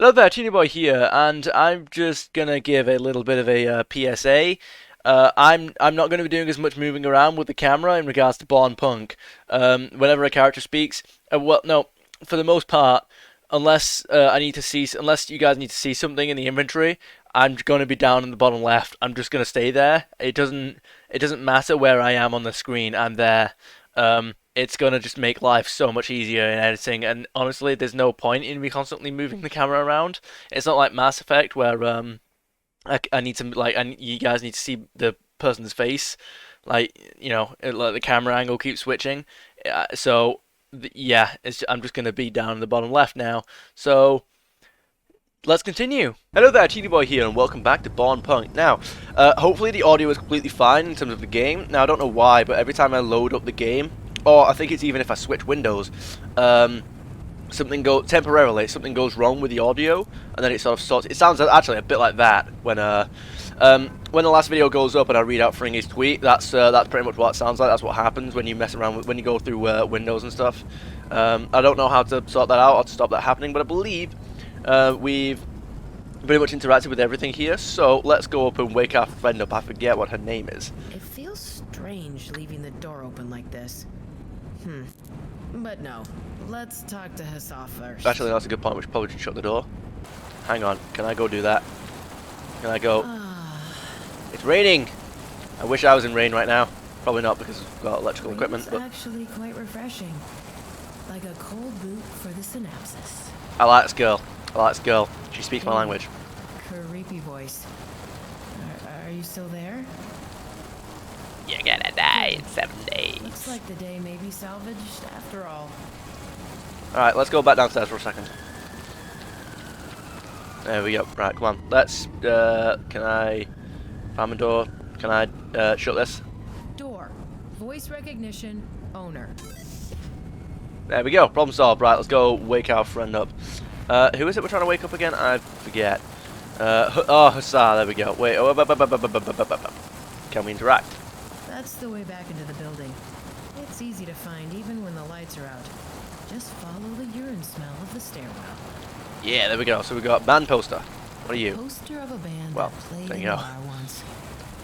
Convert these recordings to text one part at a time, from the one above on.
Hello there, Teeny Boy here, and I'm just gonna give a little bit of a PSA. I'm not gonna be doing as much moving around with the camera in regards to Born Punk. Whenever a character speaks, well, no, for the most part, unless you guys need to see something in the inventory, I'm gonna be down in the bottom left. I'm just gonna stay there. It doesn't matter where I am on the screen. I'm there. It's gonna just make life so much easier in editing. And honestly, there's no point in me constantly moving the camera around. It's not like Mass Effect where I need to you guys need to see the person's face, like the camera angle keeps switching. Yeah, I'm just gonna be down in the bottom left now. So let's continue. Hello there, TD Boy here, and welcome back to Born Punk. Now, hopefully the audio is completely fine in terms of the game. Now, I don't know why, but every time I load up the game, or I think it's even if I switch windows, something goes wrong with the audio, and then it sort of sorts. It sounds actually a bit like that when the last video goes up and I read out Fringy's tweet. That's pretty much what it sounds like. That's what happens when you mess around when you go through Windows and stuff. I don't know how to sort that out or to stop that happening, but I believe we've pretty much interacted with everything here. So let's go up and wake our friend up. I forget what her name is. It feels strange leaving the door open like this. But no, let's talk to Hussar first. Actually, that's a good point. We should probably just shut the door. Hang on. Can I go do that? Can I go? It's raining. I wish I was in rain right now. Probably not because we've got electrical equipment. It's actually quite refreshing. Like a cold boot for the synapses. I like this girl. She speaks my language. Creepy voice. Are you still there? You're gonna die in 7 days. Looks like the day may be salvaged after all. Alright, let's go back downstairs for a second. There we go. Right, come on. Let's, can I find my door? Can I, shut this? Door. Voice recognition. Owner. There we go. Problem solved. Right, let's go wake our friend up. Who is it we're trying to wake up again? I forget. Hussar. There we go. Wait. Can we interact? That's the way back into the building. It's easy to find even when the lights are out. Just follow the urine smell of the stairwell. Yeah, there we go. So we got band poster. What are you? Poster of a band Well, that played there in you the go. bar once.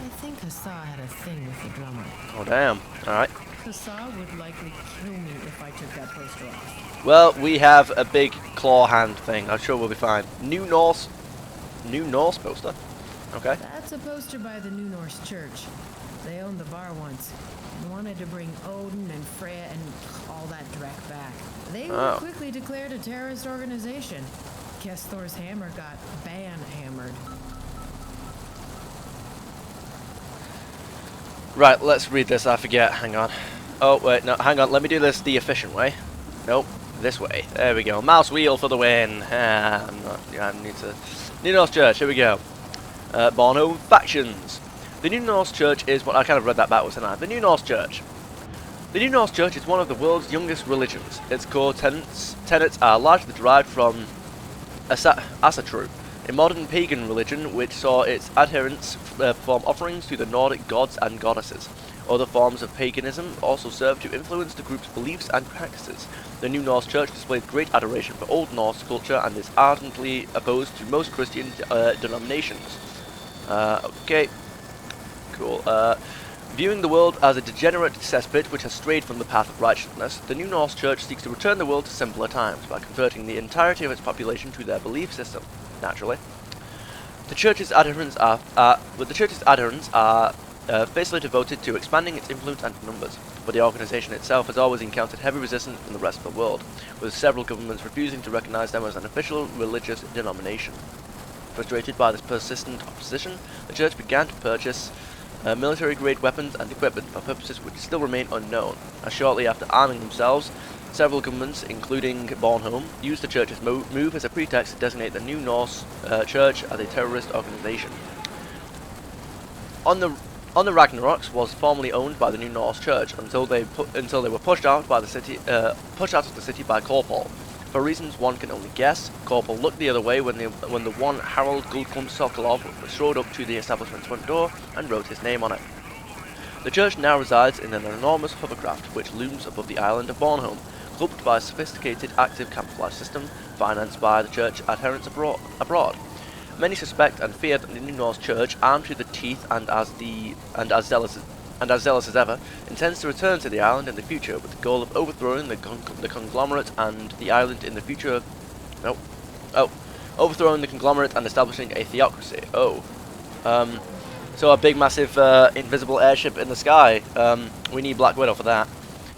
I think Hussar had a thing with the drummer. Oh damn. Alright. Hussar would likely kill me if I took that poster off. Well, we have a big claw hand thing. I'm sure we'll be fine. New Norse poster. Okay. That's a poster by the New Norse Church. They owned the bar once and wanted to bring Odin and Freya and all that dreck back. They were quickly declared a terrorist organization. Guess Thor's hammer got ban-hammered. Right, let's read this. I forget. Hang on. Oh, wait, no, hang on. Let me do this the efficient way. Nope, this way. There we go. Mouse wheel for the win. I need to... New Norse Church, here we go. Bornholm factions. The New Norse Church is what I kind of read that backwards tonight. The New Norse Church. The New Norse Church is one of the world's youngest religions. Its core tenets are largely derived from Asatru, a modern pagan religion which saw its adherents perform offerings to the Nordic gods and goddesses. Other forms of paganism also serve to influence the group's beliefs and practices. The New Norse Church displays great adoration for Old Norse culture and is ardently opposed to most Christian denominations. Okay. Cool. Viewing the world as a degenerate cesspit which has strayed from the path of righteousness, the New Norse Church seeks to return the world to simpler times by converting the entirety of its population to their belief system. Naturally, the church's adherents are fiercely devoted to expanding its influence and numbers, but the organization itself has always encountered heavy resistance from the rest of the world, with several governments refusing to recognize them as an official religious denomination. Frustrated by this persistent opposition, the church began to purchase military-grade weapons and equipment for purposes which still remain unknown, as shortly after arming themselves, several governments, including Bornholm, used the church's move as a pretext to designate the New Norse Church as a terrorist organization. On the Ragnaroks was formerly owned by the New Norse Church until they were pushed out of the city by Corpol. For reasons one can only guess, Corpol looked the other way when the one Harald GULDKLUMP Sokolov strode up to the establishment's front door and wrote his name on it. The church now resides in an enormous hovercraft which looms above the island of Bornholm. clubbed by a sophisticated active camouflage system financed by the church adherents abroad. Many suspect and fear that the new Norse Church, armed to the teeth and as zealous as ever, intends to return to the island in the future with the goal of overthrowing the conglomerate and the island in the future. Overthrowing the conglomerate and establishing a theocracy. So a big, massive, invisible airship in the sky. We need Black Widow for that.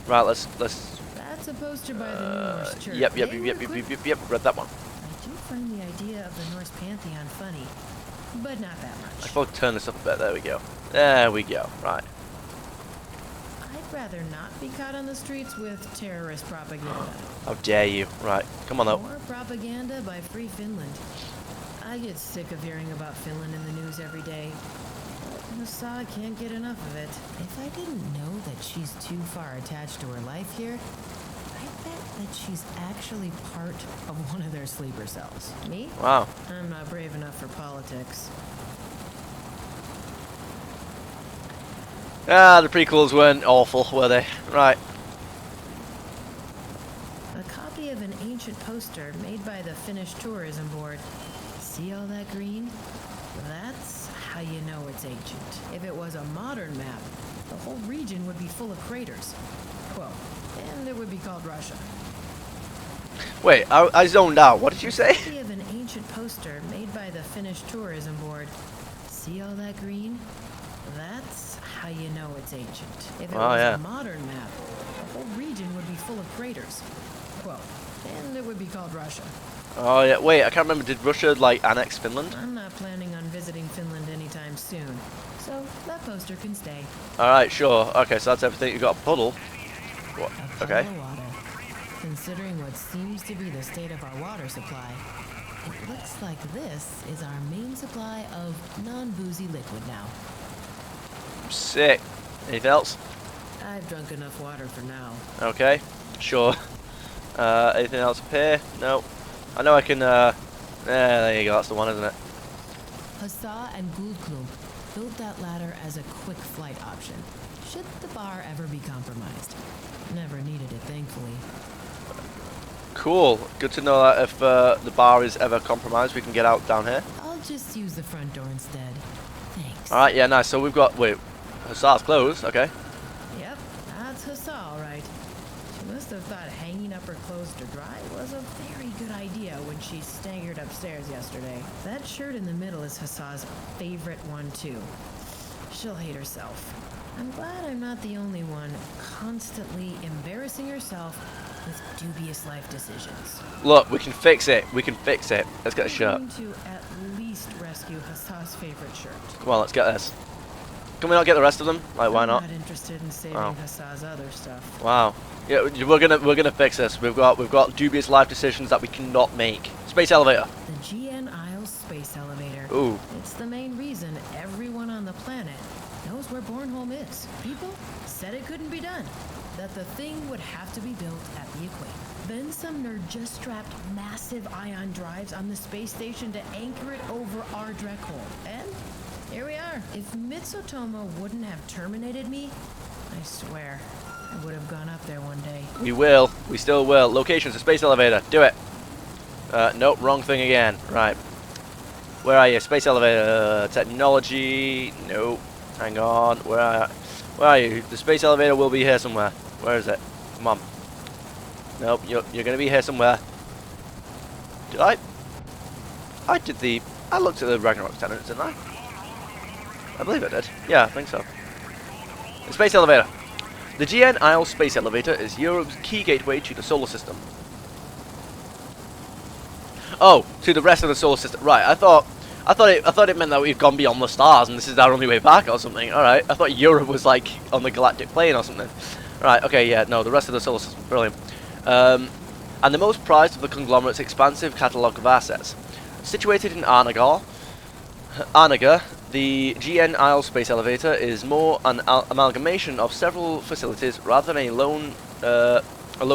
Right, let's. That's a poster by the New Norse Church. Yep. Read that one. I do find the idea of the Norse pantheon funny, but not that much. I thought turn this up a bit. There we go. There we go. Right. I'd rather not be caught on the streets with terrorist propaganda. How dare you? Right. Come on, though. More propaganda by Free Finland. I get sick of hearing about Finland in the news every day. Hussa can't get enough of it. If I didn't know that she's too far attached to her life here, I bet that she's actually part of one of their sleeper cells. Me? Wow. I'm not brave enough for politics. The prequels weren't awful, were they? Right. A copy of an ancient poster made by the Finnish Tourism Board. See all that green? That's how you know it's ancient. If it was a modern map, the whole region would be full of craters. Well, and it would be called Russia. Wait, I zoned out. What did you say? A copy of an ancient poster made by the Finnish Tourism Board. See all that green? That's how you know it's ancient. If it was a modern map, the whole region would be full of craters. Well, and it would be called Russia. Oh yeah, wait, I can't remember, did Russia, like, annex Finland? I'm not planning on visiting Finland anytime soon, so that poster can stay. Alright, sure. Okay, so that's everything. You got a puddle. What? A Okay. puddle of water. Considering what seems to be the state of our water supply, it looks like this is our main supply of non-boozy liquid now. Sick. Anything else? I've drunk enough water for now. Okay, sure. Anything else up here? No. I know I can, there you go, that's the one, isn't it? Hussa and GULDKLUMP built that ladder as a quick flight option, should the bar ever be compromised. Never needed it, thankfully. Cool. Good to know that if the bar is ever compromised, we can get out down here. I'll just use the front door instead. Thanks. Alright, yeah, nice. So we've got, wait, Hussar's closed, okay. Yep, that's Hussa, all right. She must have thought hanging up her clothes to dry was a very good idea when she staggered upstairs yesterday. That shirt in the middle is Hussa's favorite one, too. She'll hate herself. I'm glad I'm not the only one constantly embarrassing herself with dubious life decisions. Look, we can fix it. We can fix it. Let's get a shirt. I'm going to at least rescue Hussa's favorite shirt. Come on, let's get this. Can we not get the rest of them? Like, why not? I'm not interested in saving Hussa's other stuff. Wow. Yeah, we're gonna fix this. We've got dubious life decisions that we cannot make. Space elevator. The GN Isles space elevator. Ooh. It's the main reason everyone on the planet knows where Bornholm is. People said it couldn't be done. That the thing would have to be built at the equator. Then some nerd just strapped massive ion drives on the space station to anchor it over our Drek hole. And here we are. If Mitsutomo wouldn't have terminated me, I swear, I would have gone up there one day. We will. We still will. Locations, the space elevator. Do it. Nope, wrong thing again. Right. Where are you? Space elevator. Technology. Nope. Hang on. Where are you? The space elevator will be here somewhere. Where is it? Come on. Nope, you're going to be here somewhere. Did I? I looked at the Ragnarok tenants, didn't I? I believe I did. Yeah, I think so. The space elevator. The GN Isles space elevator is Europe's key gateway to the solar system. Oh, to the rest of the solar system. Right, I thought it meant that we've gone beyond the stars and this is our only way back or something. Alright, I thought Europe was like on the galactic plane or something. Right, okay, yeah, no, the rest of the solar system. Brilliant. And the most prized of the conglomerate's expansive catalogue of assets. Situated in Arnagar, the GN Isle space elevator is more an amalgamation of several facilities rather than a lone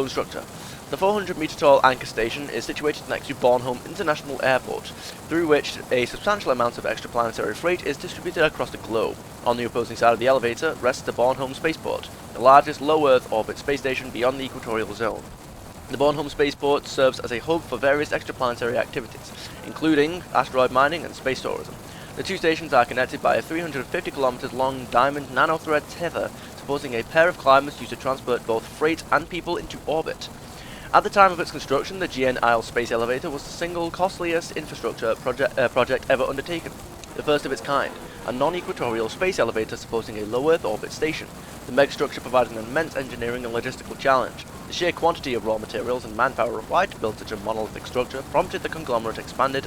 structure. The 400-meter tall anchor station is situated next to Bornholm International Airport, through which a substantial amount of extraplanetary freight is distributed across the globe. On the opposing side of the elevator rests the Bornholm Spaceport, the largest low-Earth orbit space station beyond the equatorial zone. The Bornholm spaceport serves as a hub for various extraplanetary activities, including asteroid mining and space tourism. The two stations are connected by a 350 km long diamond nanothread tether, supporting a pair of climbers used to transport both freight and people into orbit. At the time of its construction, the GN Isle Space Elevator was the single costliest infrastructure project ever undertaken, the first of its kind, a non-equatorial space elevator supporting a low Earth orbit station. The megastructure provided an immense engineering and logistical challenge. The sheer quantity of raw materials and manpower required to build such a monolithic structure prompted the conglomerate expanded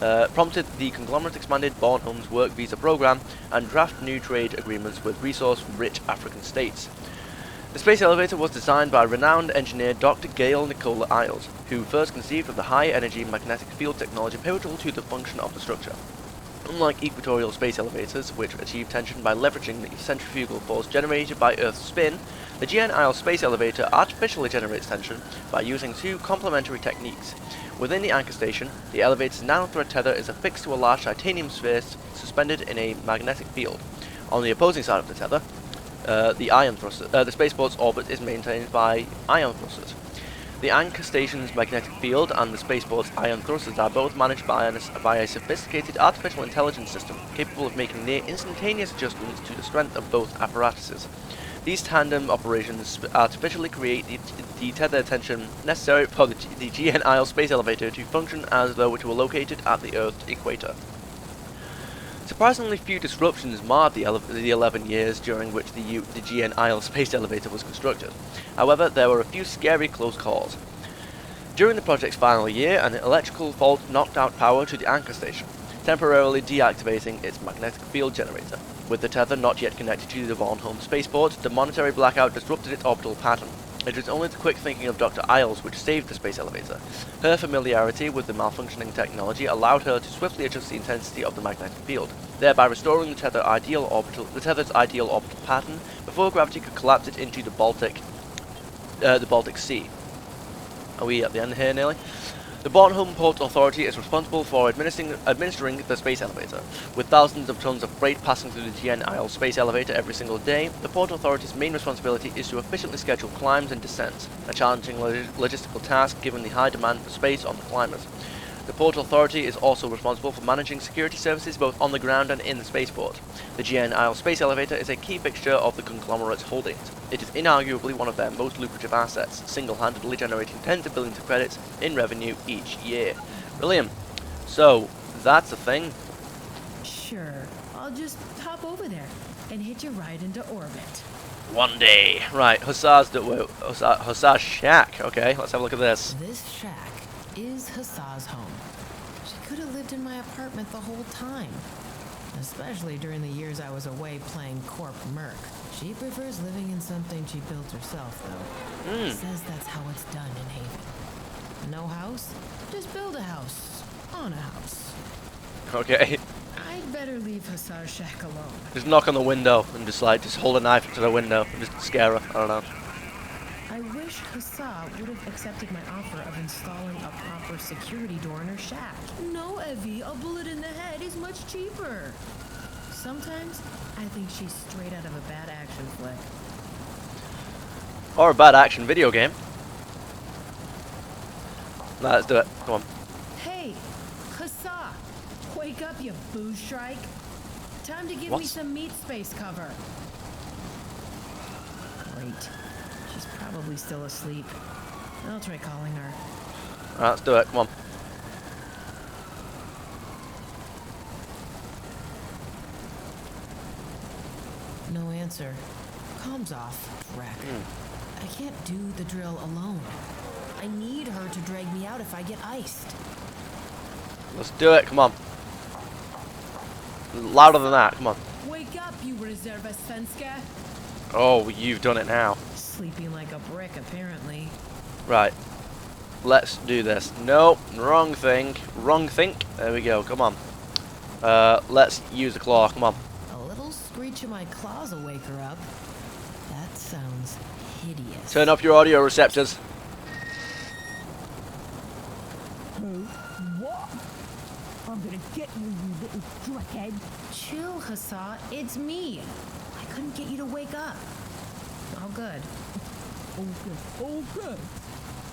Bornholm's work visa program and draft new trade agreements with resource-rich African states. The space elevator was designed by renowned engineer Dr. Gail Nicola Isles, who first conceived of the high-energy magnetic field technology pivotal to the function of the structure. Unlike equatorial space elevators, which achieve tension by leveraging the centrifugal force generated by Earth's spin, the GN Isle Space Elevator artificially generates tension by using two complementary techniques. Within the anchor station, the elevator's nanothread tether is affixed to a large titanium sphere suspended in a magnetic field. On the opposing side of the tether, the spaceport's orbit is maintained by ion thrusters. The anchor station's magnetic field and the spaceport's ion thrusters are both managed by a sophisticated artificial intelligence system capable of making near instantaneous adjustments to the strength of both apparatuses. These tandem operations artificially create the tether tension necessary for the GN Isle Space Elevator to function as though it were located at the Earth's equator. Surprisingly few disruptions marred the 11 years during which the GN Isle Space Elevator was constructed. However, there were a few scary close calls. During the project's final year, an electrical fault knocked out power to the anchor station, temporarily deactivating its magnetic field generator. With the tether not yet connected to the Bornholm spaceport, the monetary blackout disrupted its orbital pattern. It was only the quick thinking of Dr. Isles which saved the space elevator. Her familiarity with the malfunctioning technology allowed her to swiftly adjust the intensity of the magnetic field, thereby restoring the tether's ideal orbital pattern before gravity could collapse it into the Baltic Sea. Are we at the end here nearly? The Bornholm Port Authority is responsible for administering the space elevator. With thousands of tons of freight passing through the GN Isle Space Elevator every single day, the Port Authority's main responsibility is to efficiently schedule climbs and descents, a challenging logistical task given the high demand for space on the climbers. The Port Authority is also responsible for managing security services both on the ground and in the spaceport. The GN Isle Space Elevator is a key fixture of the conglomerate's holdings. It is inarguably one of their most lucrative assets, single-handedly generating tens of billions of credits in revenue each year. Brilliant. So, that's a thing. Sure. I'll just hop over there and hitch a ride into orbit. One day. Right, Hussar's shack. Okay, let's have a look at this. This shack is Hussar's home. She could have lived in my apartment the whole time. Especially during the years I was away playing Corp Merc. She prefers living in something she built herself, though. Says that's how it's done in Haven. No house? Just build a house. On a house. Okay. I'd better leave Hussar's shack alone. Just knock on the window and just hold a knife to the window and just scare her. I don't know. I wish Hussar would have accepted my offer of installing a proper security door in her shack. No, Eevi, a bullet in the head is much cheaper. Sometimes I think she's straight out of a bad action flick. Or a bad action video game. Nah, let's do it. Come on. Hey, Hussar! Wake up, you booze shrike. Time to give What? me some meat space cover. Great. She's probably still asleep. I'll try calling her. Alright, let's do it. Come on. No answer. Comms off. Wreck. I can't do the drill alone. I need her to drag me out if I get iced. Let's do it. Come on. Louder than that. Come on. Wake up, you reserva Svenska. Oh, you've done it now. Sleeping like a brick, apparently. Right. Let's do this. Nope. Wrong thing. Wrong think. There we go. Come on. Let's use the claw. Come on. A little screech of my claws will wake her up. That sounds hideous. Turn up your audio receptors. What? I'm gonna get you, you little drunkhead. Chill, Hussar. It's me. I couldn't get you to wake up. All good. All good, all good.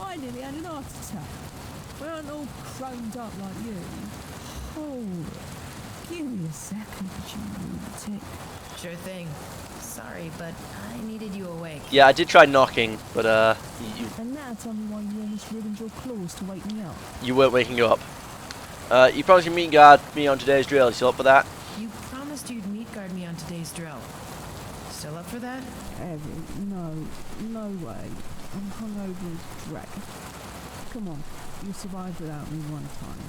I nearly had an heart attack. We aren't all chromed up like you. Hold it. Give me a second, you lunatic. Sure thing. Sorry, but I needed you awake. Yeah, I did try knocking, but And now tell me why you almost ruined your claws to wake me up. you weren't waking up. You promised you'd meet guard me on today's drill. You still up for that? You promised you'd meet guard me on today's drill. Still up for that? Evan, no way. I'm hungover as dreck. Come on, you survived without me one time.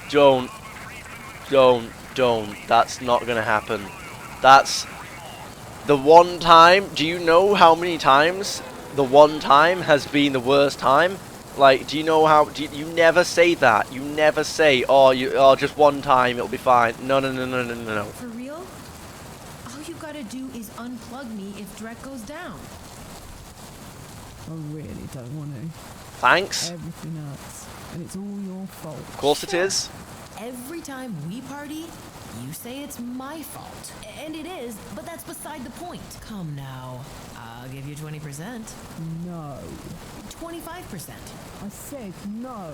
Don't. That's not gonna happen. That's the one time. Do you know how many times the one time has been the worst time? Like, do you know how? You never say that. You never say, oh, just one time, it'll be fine. No. For real? All you gotta do is unplug me if Drek goes down. I really don't want to. Thanks. Everything hurts, and it's all your fault. Of course it is. Every time we party, you say it's my fault. And it is, but that's beside the point. Come now. I'll give you 20%. No. 25%. I said no.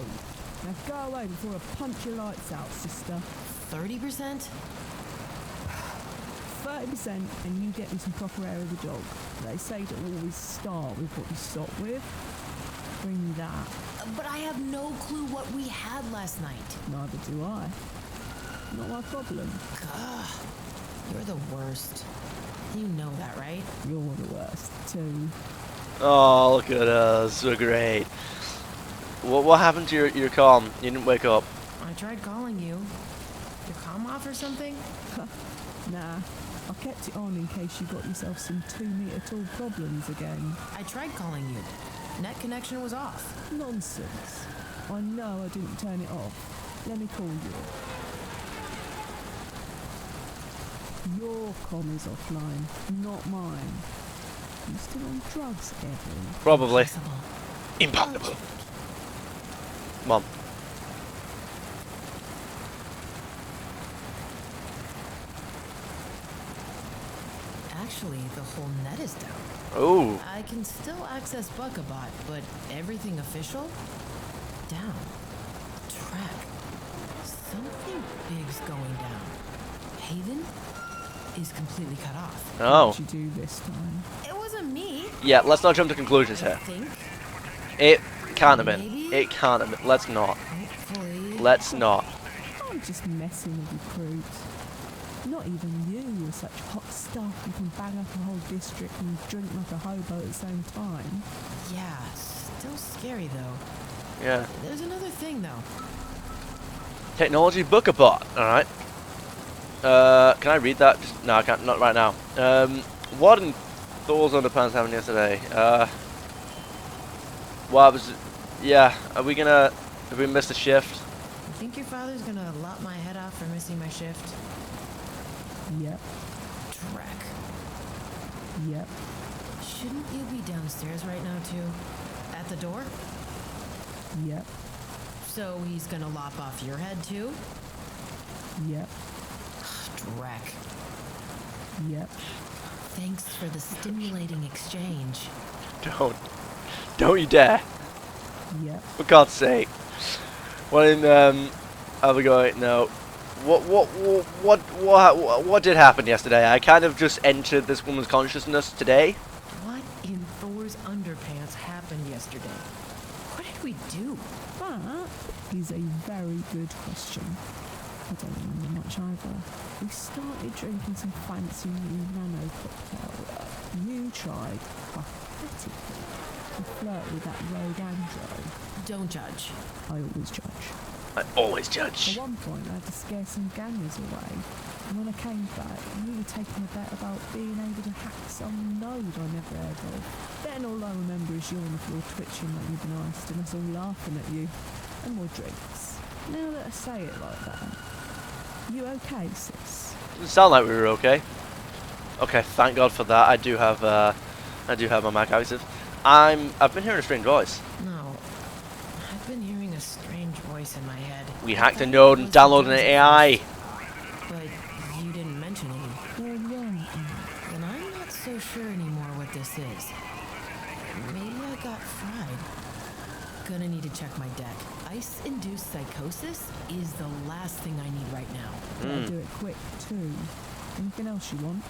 Now go away before I punch your lights out, sister. 30%? 30% and you get me some proper air of the dog. They say to always start with what you stop with. Bring me that. But I have no clue what we had last night. Neither do I. Not my problem. Ugh, you're the worst. You know that, right? You're the worst, too. Oh, look at us. So great. What happened to your comm? You didn't wake up. I tried calling you. Your comm off or something? Nah, I kept it on in case you got yourself some 2-meter tall problems again. I tried calling you. Net connection was off. Nonsense. I know I didn't turn it off. Let me call you. Your comm is offline, not mine. You still on drugs, Evan? Probably. Impossible. Impossible. Mom. Actually, the whole net is down. Oh. I can still access Buckabot, but everything official? Down. Track. Something big's going down. Haven is completely cut off. Oh. What did you do this time? It wasn't me. Yeah, let's not jump to conclusions I here. think. It can't have been. Maybe? It can't have been. Let's not. Hopefully. Let's not. I'm just messing with you, Prude. Not even you are such hot stuff. You can bang up a whole district and drink like a hobo at the same time. Yeah, still scary though. Yeah. There's another thing though. Technology Bookabot. Alright. Can I read that? No, I can't. Not right now. What in Thor's underpants happened yesterday? Well, I was... Yeah, are we gonna... Have we missed a shift? You think your father's gonna lop my head off for missing my shift? Yep, Trek. yep. Shouldn't you be downstairs right now too? At the door? Yep, So he's gonna lop off your head too? yep, Drek. yep. Thanks for the stimulating exchange. Don't you dare. Yep. For God's sake. What in, are we going? No. What did happen yesterday? I kind of just entered this woman's consciousness today. What in Thor's underpants happened yesterday? What did we do? That is a very good question. I don't remember much either. We started drinking some fancy new nano cocktail. You tried, pathetically, to flirt with that rogue andro. Don't judge. I always judge. I always judge. At one point, I had to scare some gangers away. And when I came back, you were taking a bet about being able to hack some node I never heard of. Then all I remember is you on the floor twitching like you've been iced and us all laughing at you. And more drinks. Now that I say it like that, you okay, sis? Doesn't sound like we were okay. Okay, thank God for that. I do have my mic active. I've been hearing a strange voice. No. I've been hearing a strange voice in my head. We hacked a node and downloaded an AI. But you didn't mention any. Well, yeah. Then I'm not so sure anymore what this is. Maybe I got fried. check my deck. Ice-induced psychosis is the last thing I need right now. Better do it quick too. Anything else you want?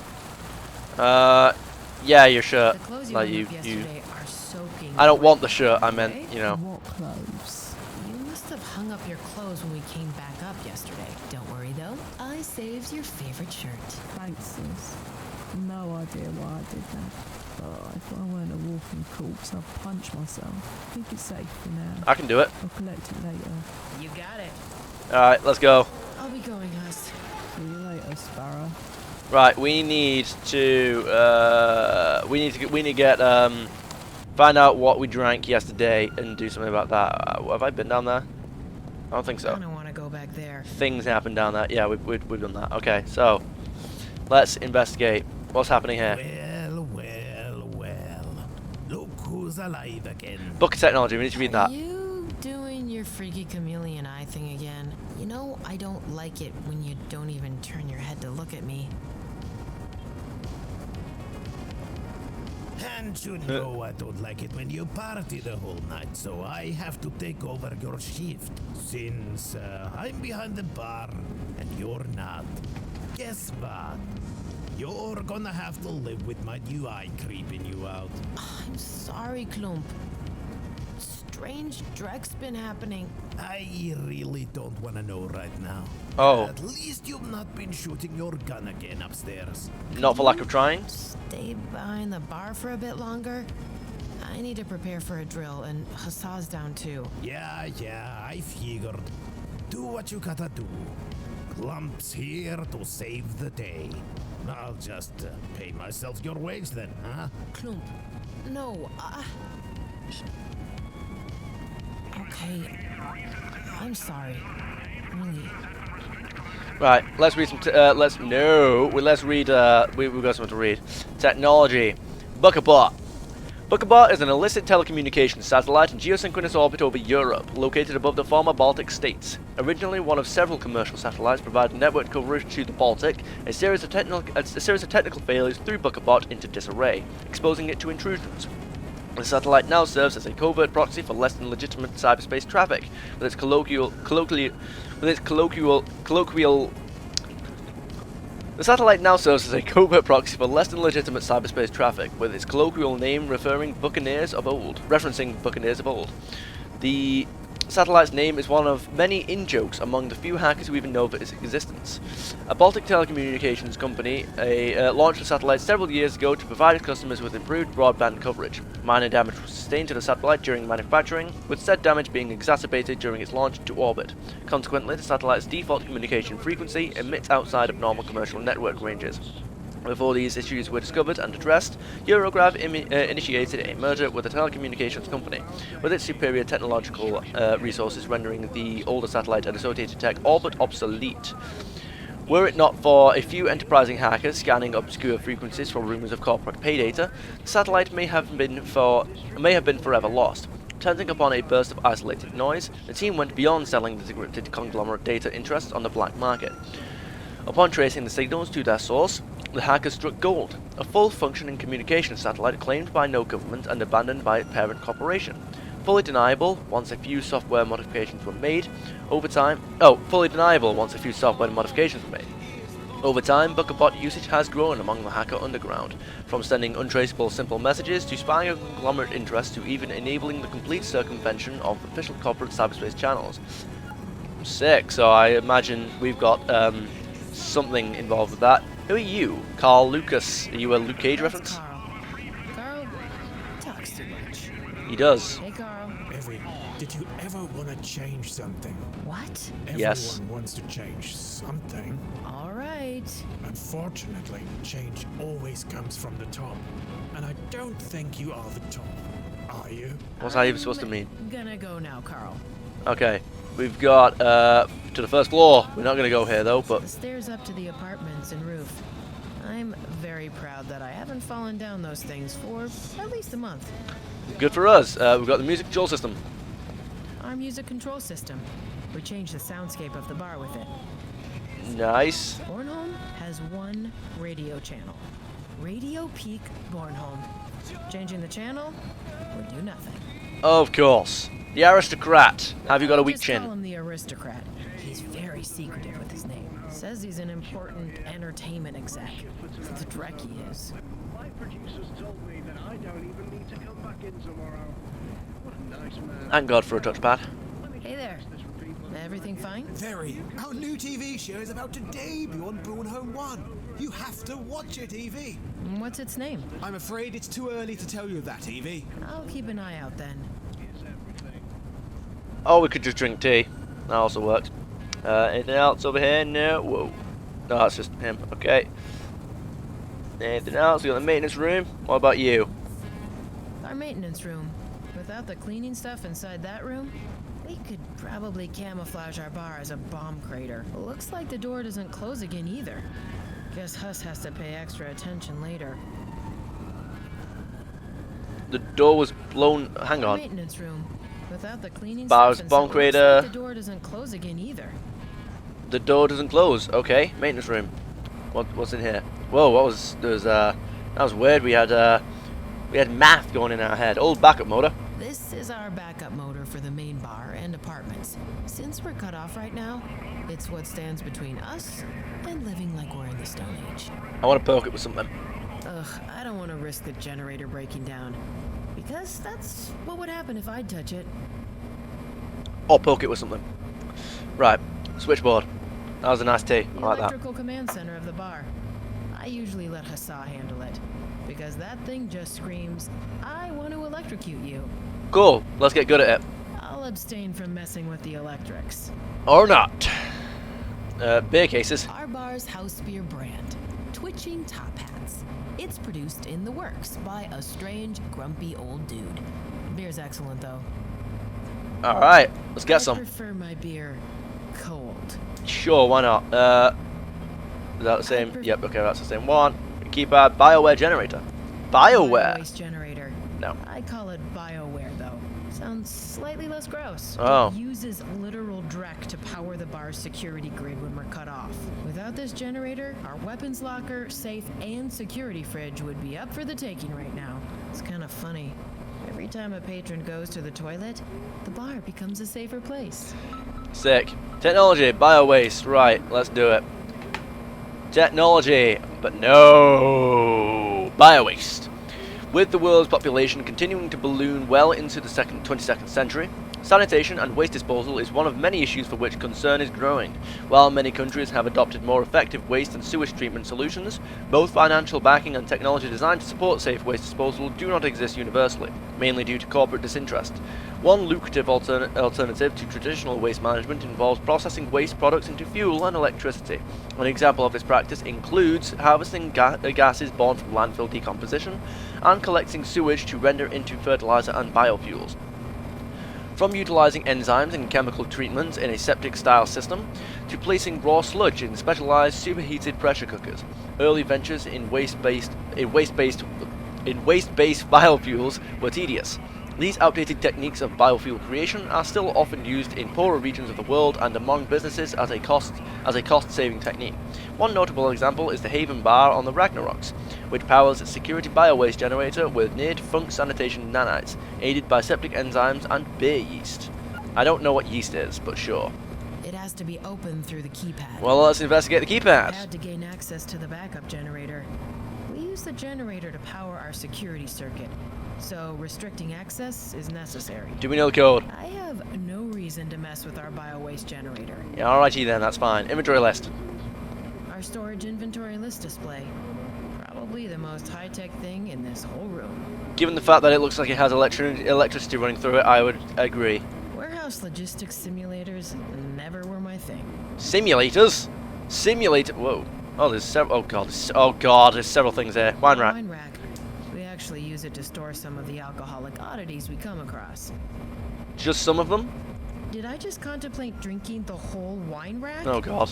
Yeah, your shirt. The clothes you Like hung you. up yesterday are soaking I don't wet. want the shirt. I meant, you know. What clothes? You must have hung up your clothes when we came back up yesterday. Don't worry though, I saved your favorite shirt. Thanks, sis. No idea why I did that. But if I weren't a walking corpse, I'd punch myself. I think it's safe for now. I can do it. I'll collect it later. You got it. All right, let's go. I'll be going, Huss. See you later, Sparrow. Right, we need to get find out what we drank yesterday and do something about that. Have I been down there? I don't think so. I don't want to go back there. Things happen down there. Yeah, we've done that. Okay, so let's investigate what's happening here. Well. Look who's alive again. Book of technology. We need to read that. Are you doing your freaky chameleon eye thing again? You know, I don't like it when you don't even turn your head to look at me. And you know I don't like it when you party the whole night, so I have to take over your shift. Since I'm behind the bar and you're not. Guess what? You're gonna have to live with my new eye creeping you out. I'm sorry, Klump. Strange Drek's been happening. I really don't want to know right now. Oh. At least you've not been shooting your gun again upstairs. Not for lack of trying. Stay behind the bar for a bit longer. I need to prepare for a drill, and Hassan's down too. Yeah, I figured. Do what you gotta do. Clump's here to save the day. I'll just pay myself your wage then, huh? Klump, no, Okay, I'm sorry. Really. Right, let's read some. Let's read. We've got something to read. Technology. Buckabot. Buckabot is an illicit telecommunications satellite in geosynchronous orbit over Europe, located above the former Baltic states. Originally one of several commercial satellites providing network coverage to the Baltic, a series of technical failures threw Buckabot into disarray, exposing it to intrusions. The satellite now serves as a covert proxy for less than legitimate cyberspace traffic, with its The satellite now serves as a covert proxy for less than legitimate cyberspace traffic, with its colloquial name referencing Buccaneers of old. The satellite's name is one of many in-jokes among the few hackers who even know of its existence. A Baltic telecommunications company launched the satellite several years ago to provide its customers with improved broadband coverage. Minor damage was sustained to the satellite during manufacturing, with said damage being exacerbated during its launch into orbit. Consequently, the satellite's default communication frequency emits outside of normal commercial network ranges. Before these issues were discovered and addressed, Eurograv initiated a merger with a telecommunications company, with its superior technological resources rendering the older satellite and associated tech all but obsolete. Were it not for a few enterprising hackers scanning obscure frequencies for rumors of corporate pay data, the satellite may have been forever lost. Turning upon a burst of isolated noise, the team went beyond selling the decrypted conglomerate data interests on the black market. Upon tracing the signals to their source, the hackers struck gold, a full-functioning communications satellite claimed by no government and abandoned by its parent corporation. Fully deniable once a few software modifications were made. Over time, Buckabot usage has grown among the hacker underground, from sending untraceable simple messages to spying on conglomerate interests to even enabling the complete circumvention of official corporate cyberspace channels. Sick, so I imagine we've got something involved with that. Who are you? Carl Lucas. Are you a Luke Cage reference? Carl talks too much. He does. Hey, Carl. Eevi, did you ever want to change something? What? Yes. Everyone wants to change something. All right. Unfortunately, change always comes from the top. And I don't think you are the top. Are you? What's that even supposed to mean? I'm gonna go now, Carl. Okay. We've got to the first floor. We're not going to go here though, but The stairs up to the apartments and roof. I'm very proud that I haven't fallen down those things for at least a month. good for us. We've got the music control system. Our music control system. We changed the soundscape of the bar with it. Nice. Bornholm has one radio channel. Radio Peak Bornholm. Changing the channel would do nothing. Of course. The aristocrat. Have you got a weak Just call chin? him the aristocrat. He's very secretive with his name. Says he's an important entertainment exec. The dreck he is. My producers told me that I don't even need to come back in tomorrow. What a nice man. Thank God for a touchpad. Hey there. Everything fine? Very. Our new TV show is about to debut on Born Home 1. You have to watch it, Eevi. What's its name? I'm afraid it's too early to tell you that, Eevi. I'll keep an eye out then. Oh, we could just drink tea. That also works. Anything else over here? No. Whoa. No, that's just him. Okay. Anything else? We got the maintenance room. What about you? Our maintenance room. Without the cleaning stuff inside that room, we could probably camouflage our bar as a bomb crater. Looks like the door doesn't close again either. Guess Huss has to pay extra attention later. The door was blown. Hang Our on. maintenance room. Without the cleaning Bar's stuff bomb inside, crater. looks like the door doesn't close again either. The door doesn't close. Okay. Maintenance room. What's in here? Whoa. What was? That was weird. We had math going in our head. Old backup motor. This is our backup motor for the main bar and apartments. Since we're cut off right now, it's what stands between us and living like we're in the Stone Age. I want to poke it with something. Ugh, I don't want to risk the generator breaking down. Because that's what would happen if I'd touch it. Or poke it with something. Right. Switchboard. That was a nice tea. I The like that. electrical command center of the bar. I usually let Hussah handle it. Because that thing just screams, I want to electrocute you. Cool. Let's get good at it. I'll abstain from messing with the electrics. Or not. Beer cases. Our bar's house beer brand, Twitching Top Hats. It's produced in the works by a strange, grumpy old dude. Beer's excellent, though. All right. Let's get I some. prefer my beer cold. Sure. Why not? Is that the same? Yep. Okay. That's the same one. Keypad. BioWare generator. BioWare. Waste generator. No. I call it BioWare, though. Sounds slightly less gross. Oh. It uses literal dreck to power the bar's security grid when we're cut off. Without this generator, our weapons locker, safe, and security fridge would be up for the taking right now. It's kind of funny. Every time a patron goes to the toilet, the bar becomes a safer place. Sick. Technology. BioWaste. Right. Let's do it. Technology. But no. BioWaste. With the world's population continuing to balloon well into the 22nd century, sanitation and waste disposal is one of many issues for which concern is growing. While many countries have adopted more effective waste and sewage treatment solutions, both financial backing and technology designed to support safe waste disposal do not exist universally, mainly due to corporate disinterest. One lucrative alternative to traditional waste management involves processing waste products into fuel and electricity. An example of this practice includes harvesting gases born from landfill decomposition and collecting sewage to render into fertilizer and biofuels. From utilizing enzymes and chemical treatments in a septic-style system to placing raw sludge in specialized superheated pressure cookers, early ventures in waste-based biofuels were tedious. These outdated techniques of biofuel creation are still often used in poorer regions of the world and among businesses as a cost-saving technique. One notable example is the Haven Bar on the Ragnaroks, which powers its security biowaste generator with near-defunct sanitation nanites, aided by septic enzymes and beer yeast. I don't know what yeast is, but sure. It has to be opened through the keypad. Well, let's investigate the keypad. I had to gain access to the backup generator. We use the generator to power our security circuit, so restricting access is necessary. Do we know the code? I have no reason to mess with our biowaste generator. Yeah, alrighty then, that's fine. Inventory list. Our storage inventory list display. Probably the most high-tech thing in this whole room. Given the fact that it looks like it has electricity running through it, I would agree. Warehouse logistics simulators never were my thing. Simulators? Whoa. Oh, there's several. Oh god, there's several things there. Wine rack. Wine rack. We actually use it to store some of the alcoholic oddities we come across. Just some of them? Did I just contemplate drinking the whole wine rack? Oh god.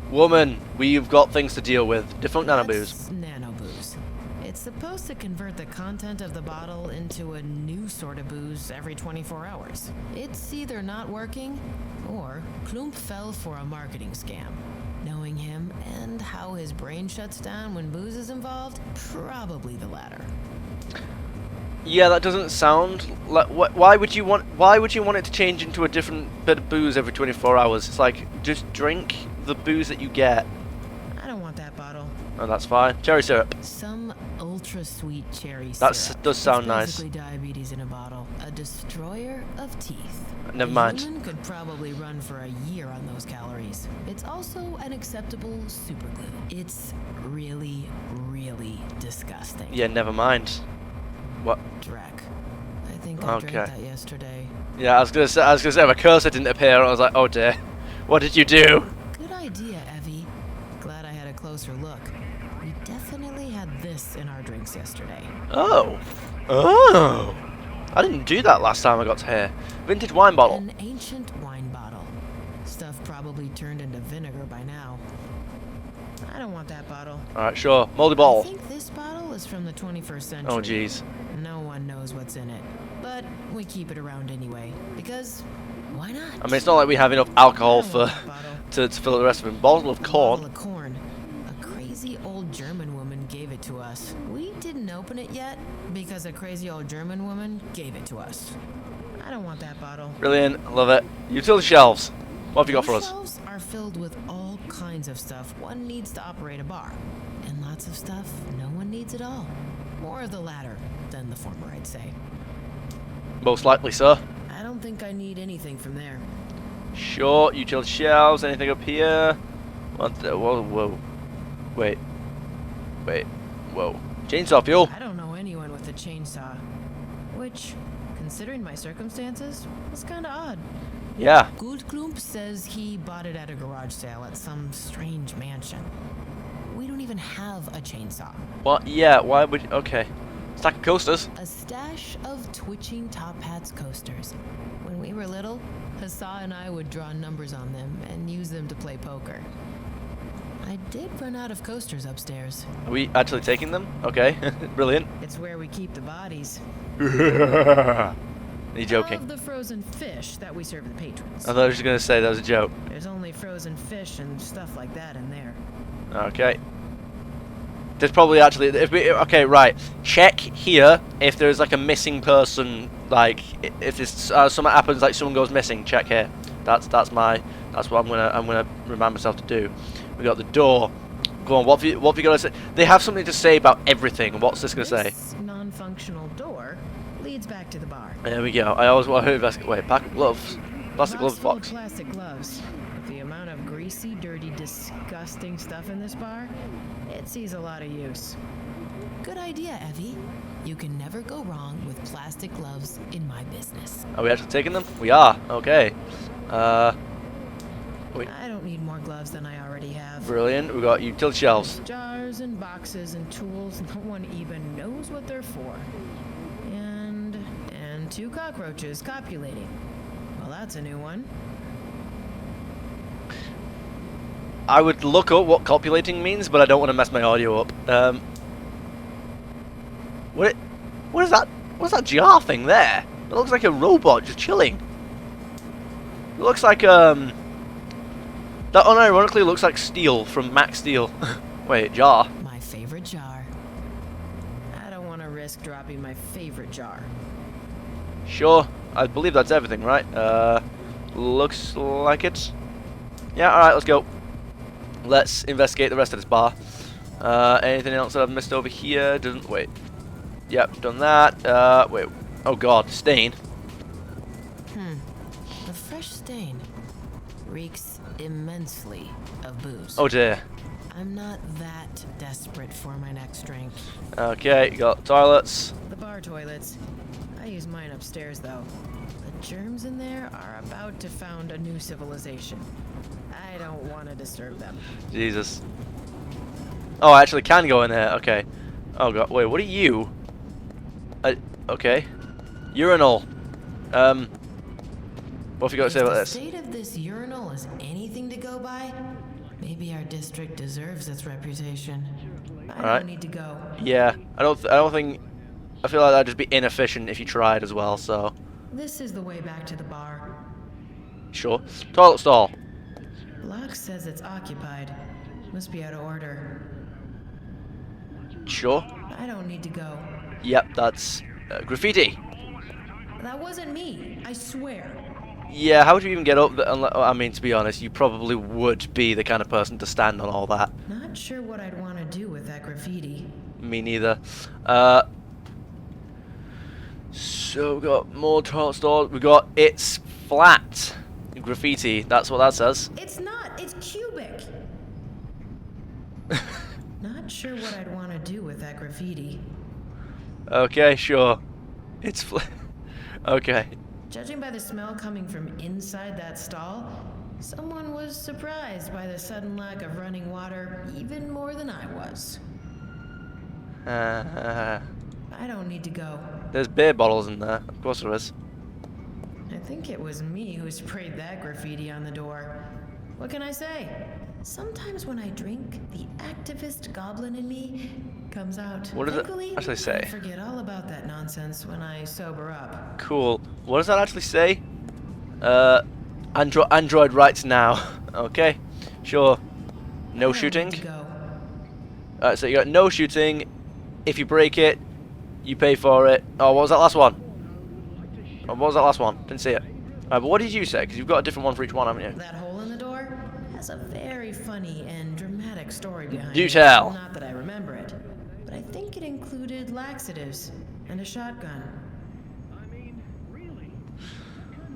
Woman, we've got things to deal with. Defunct nanobooze. That's nanobooze. It's supposed to convert the content of the bottle into a new sort of booze every 24 hours. It's either not working, or Klump fell for a marketing scam. Knowing him and how his brain shuts down when booze is involved, probably the latter. Yeah, that doesn't sound like. Why would you want? Why would you want it to change into a different bit of booze every 24 hours? It's like just drink the booze that you get. I don't want that bottle. Oh, that's fine. Cherry syrup. Some ultra sweet cherry That syrup. does sound It's nice. basically diabetes in a bottle. A destroyer of teeth. Never A mind. human could probably run for a year on those calories. It's also an acceptable superglue. It's really, really disgusting. Yeah, never mind. What? Drek. I think I Okay. drank that yesterday. Yeah, I was gonna say my cursor didn't appear. And I was like, oh dear. What did you do? Good idea, Eevi. Glad I had a closer look. We definitely had this in our drinks yesterday. Oh. Oh. I didn't do that last time I got here. Vintage wine bottle. An ancient wine bottle. Stuff probably turned into vinegar by now. I don't want that bottle. Alright, sure. Moldy I bottle. think this bottle is from the 21st century. Oh jeez. No one knows what's in it. But we keep it around anyway. Because, why not? I mean, it's not like we have enough alcohol I don't for want that bottle. to fill the rest of it. Bottle of corn. Bottle of corn. A crazy old German woman gave it to us. We didn't open it yet because a crazy old German woman gave it to us. I don't want that bottle. Brilliant. Love it. Utility shelves. What have you got for Those us? shelves are filled with all kinds of stuff one needs to operate a bar. And lots of stuff no one needs at all. More of the latter than the former, I'd say. Most likely, sir. I don't think I need anything from there. Sure. Utility shelves. Anything up here? What the? Whoa, whoa. Wait. Wait. Whoa. Chainsaw fuel. I don't know anyone with a chainsaw. Which, considering my circumstances, is kinda odd. Yeah. GULDKLUMP says he bought it at a garage sale at some strange mansion. We don't even have a chainsaw. What? Yeah. Why would? Okay. Stack of coasters. A stash of twitching top hats coasters. When we were little, Hassan and I would draw numbers on them and use them to play poker. I did run out of coasters upstairs. Are we actually taking them? Okay. Brilliant. It's where we keep the bodies. Are you joking? Of the frozen fish that we serve the patrons. I thought I was just gonna say that was a joke. There's only frozen fish and stuff like that in there. Okay. There's probably actually, if we, okay, right. Check here if there's like a missing person, like if this something happens, like someone goes missing. Check here. That's what I'm gonna remind myself to do. We got the door. Go on. What have you got to say? They have something to say about everything. What's this gonna say? This non-functional door leads back to the bar. There we go. I always want to investigate. Wait, pack of gloves. Plastic gloves Full of box. plastic gloves. With the amount of greasy, dirty, disgusting stuff in this bar, it sees a lot of use. Good idea, Eevi. You can never go wrong with plastic gloves in my business. Are we actually taking them? We are. Okay. Wait. I don't need more gloves than I already have. Brilliant. We got utility shelves. Jars and boxes and tools no one even knows what they're for. And 2 cockroaches copulating. Well, that's a new one. I would look up what copulating means, but I don't want to mess my audio up. What is that? What's that jar thing there? It looks like a robot just chilling. It looks like that unironically looks like Steel from Max Steel. Wait, jar. My favorite jar. I don't want to risk dropping my favorite jar. Sure. I believe that's everything, right? Looks like it. Yeah, alright, let's go. Let's investigate the rest of this bar. Anything else that I've missed over here? Doesn't wait. Yep, done that. Wait. Oh god, stain. A fresh stain. Reeks immensely of booze. Oh dear. I'm not that desperate for my next drink. Okay, you got toilets. The bar toilets. I use mine upstairs, though. The germs in there are about to found a new civilization. I don't want to disturb them. Jesus. Oh, I actually can go in here. Okay. Oh god. Wait, what are you? Okay. Urinal. What have you got to say about If this? the state of this urinal is anything to go by, maybe our district deserves its reputation. I Alright. don't need to go. Yeah, I don't think. I feel like that'd just be inefficient if you tried as well. So, This is the way back to the bar. sure. Toilet stall. Locke says it's occupied. Must be out of order. Sure. I don't need to go. Yep, that's Graffiti. That wasn't me, I swear. Yeah, how would you even get up there? I mean, to be honest, you probably would be the kind of person to stand on all that. Not sure what I'd want to do with that graffiti. Me neither. So we got more toilet stores. We got it's flat graffiti. That's what that says. It's not, it's cubic. Not sure what I'd want to do with that graffiti. Okay, sure. It's flat. Okay. Judging by the smell coming from inside that stall, someone was surprised by the sudden lack of running water even more than I was. I don't need to go. There's beer bottles in there. Of course there is. I think it was me who sprayed that graffiti on the door. What can I say? Sometimes when I drink, the activist goblin in me comes out. What does it Thankfully, actually say? I forget all about that nonsense when I sober up. Cool. What does that actually say? Android writes now. Okay. Sure. No shooting. So you got no shooting. If you break it, you pay for it. Oh, what was that last one? Oh, what was that last one? Didn't see it. But what did you say? Because you've got a different one for each one, haven't you? That hole in the door has a very funny and dramatic story behind it. Do tell. Not that I remember it, but I think it included laxatives and a shotgun.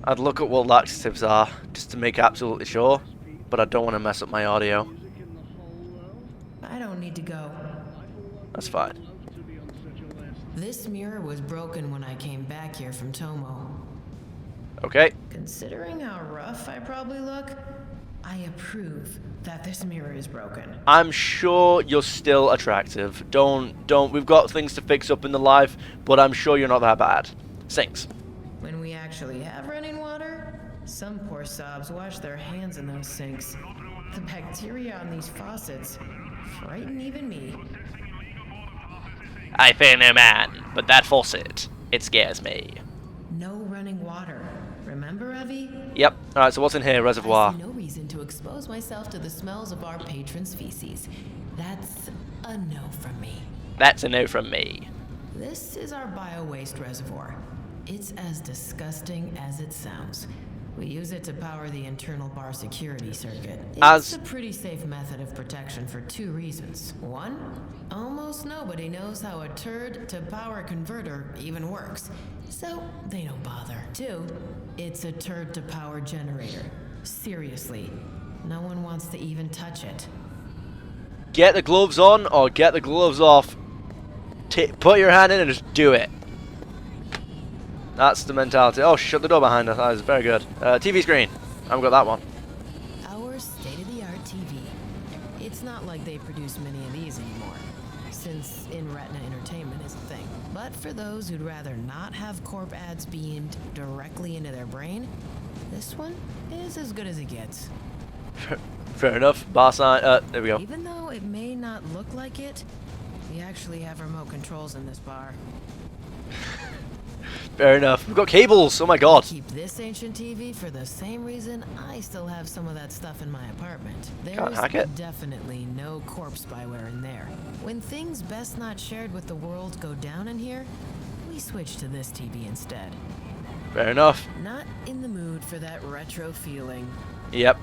I'd look at what laxatives are, just to make absolutely sure, but I don't want to mess up my audio. I don't need to go. That's fine. This mirror was broken when I came back here from Tomo. Okay. Considering how rough I probably look, I approve that this mirror is broken. I'm sure you're still attractive. Don't. We've got things to fix up in the life, but I'm sure you're not that bad. Sinks. When we actually have running water, some poor sobs wash their hands in those sinks. The bacteria on these faucets frighten even me. I fear no man, but that faucet, it scares me. No running water. Remember, Eevi? Yep. Alright, so what's in here? Reservoir. I see no reason to expose myself to the smells of our patrons' feces. That's a no from me. That's a no from me. This is our bio-waste reservoir. It's as disgusting as it sounds. We use it to power the internal bar security circuit. It's a pretty safe method of protection for two reasons. One, almost nobody knows how a turd to power converter even works, so they don't bother. Two, it's a turd to power generator. Seriously, no one wants to even touch it. Get the gloves on or get the gloves off. Put your hand in and just do it. That's the mentality. Oh, shut the door behind us. That is very good. TV screen. I haven't got that one. Our state-of-the-art TV. It's not like they produce many of these anymore, since in-retina entertainment is a thing. But for those who'd rather not have corp ads beamed directly into their brain, this one is as good as it gets. Fair enough. Bar sign. There we go. Even though it may not look like it, we actually have remote controls in this bar. Fair enough. We've got cables. Oh my god. Keep this ancient TV for the same reason I still have some of that stuff in my apartment. Can't hack it. Definitely no corpse spyware in there. When things best not shared with the world go down in here, we switch to this TV instead. Fair enough. Not in the mood for that retro feeling. Yep.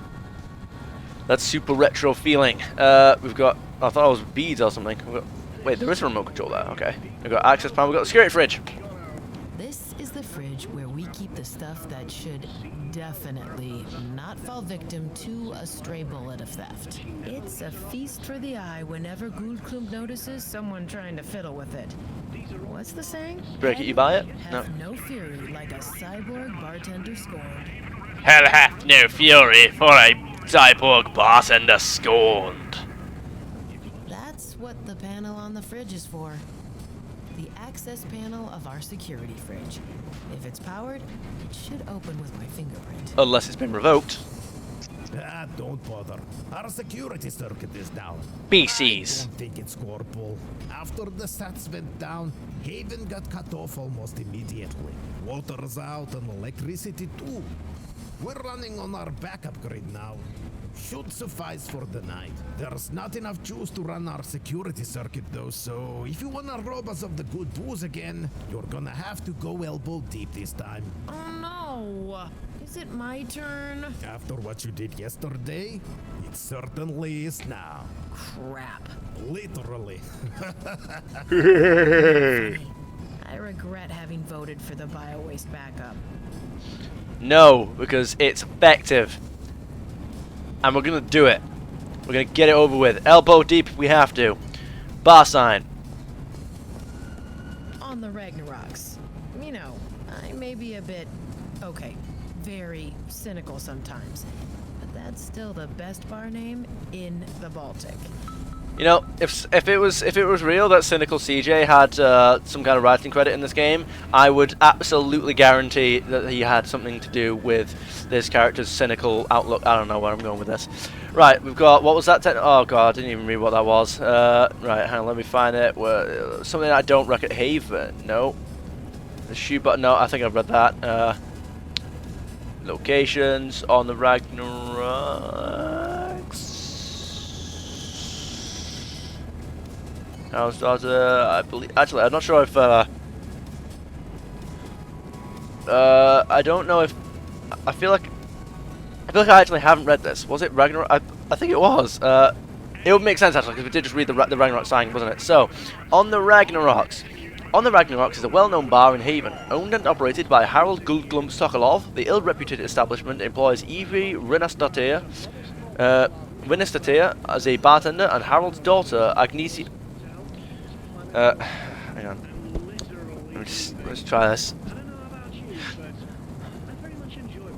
That's super retro feeling. We've got. I thought it was beads or something. Wait, there is a remote control there. Okay. We've got access panel. We've got the security fridge. This is the fridge where we keep the stuff that should definitely not fall victim to a stray bullet of theft. It's a feast for the eye whenever GULDKLUMP notices someone trying to fiddle with it. What's the saying? Break it, you buy it? No. Have no fury like a cyborg bartender scorned. Hell hath no fury for a cyborg bartender scorned. That's what the panel on the fridge is for. The access panel of our security fridge. If it's powered, it should open with my fingerprint. Unless it's been revoked. Ah, don't bother. Our security circuit is down. BCs. I don't think it's Scorpol. After the sats went down, Haven got cut off almost immediately. Water's out and electricity too. We're running on our backup grid now. Should suffice for the night. There's not enough Jews to run our security circuit though, so if you wanna rob us of the good booze again, you're gonna have to go elbow deep this time. Oh no! Is it my turn? After what you did yesterday, it certainly is now. Crap. Literally. I regret having voted for the bio-waste backup. No, because it's effective. And we're gonna do it. We're gonna get it over with. Elbow deep if we have to. Bar sign. On the Ragnaroks. You know, I may be a bit, okay, very cynical sometimes, but that's still the best bar name in the Baltic. You know, if it was real that Cynical CJ had some kind of writing credit in this game, I would absolutely guarantee that he had something to do with this character's cynical outlook. I don't know where I'm going with this. Right, we've got, what was that? Oh god, I didn't even read what that was. Right, hang on, let me find it. Something I don't reckon. Haven, no. The shoe button, no, I think I've read that. Locations on the Ragnaroks. I believe. Actually, I'm not sure if. I don't know if. I feel like I actually haven't read this. Was it Ragnarok? I think it was. It would make sense actually because we did just read the Ragnarok sign, wasn't it? So, on the Ragnaroks. On the Ragnaroks is a well-known bar in Haven, owned and operated by Harold GULDKLUMP Sokolov. The ill-reputed establishment employs Eevi Rinestatir as a bartender and Harold's daughter Agnesia. Hang on. Let's try this.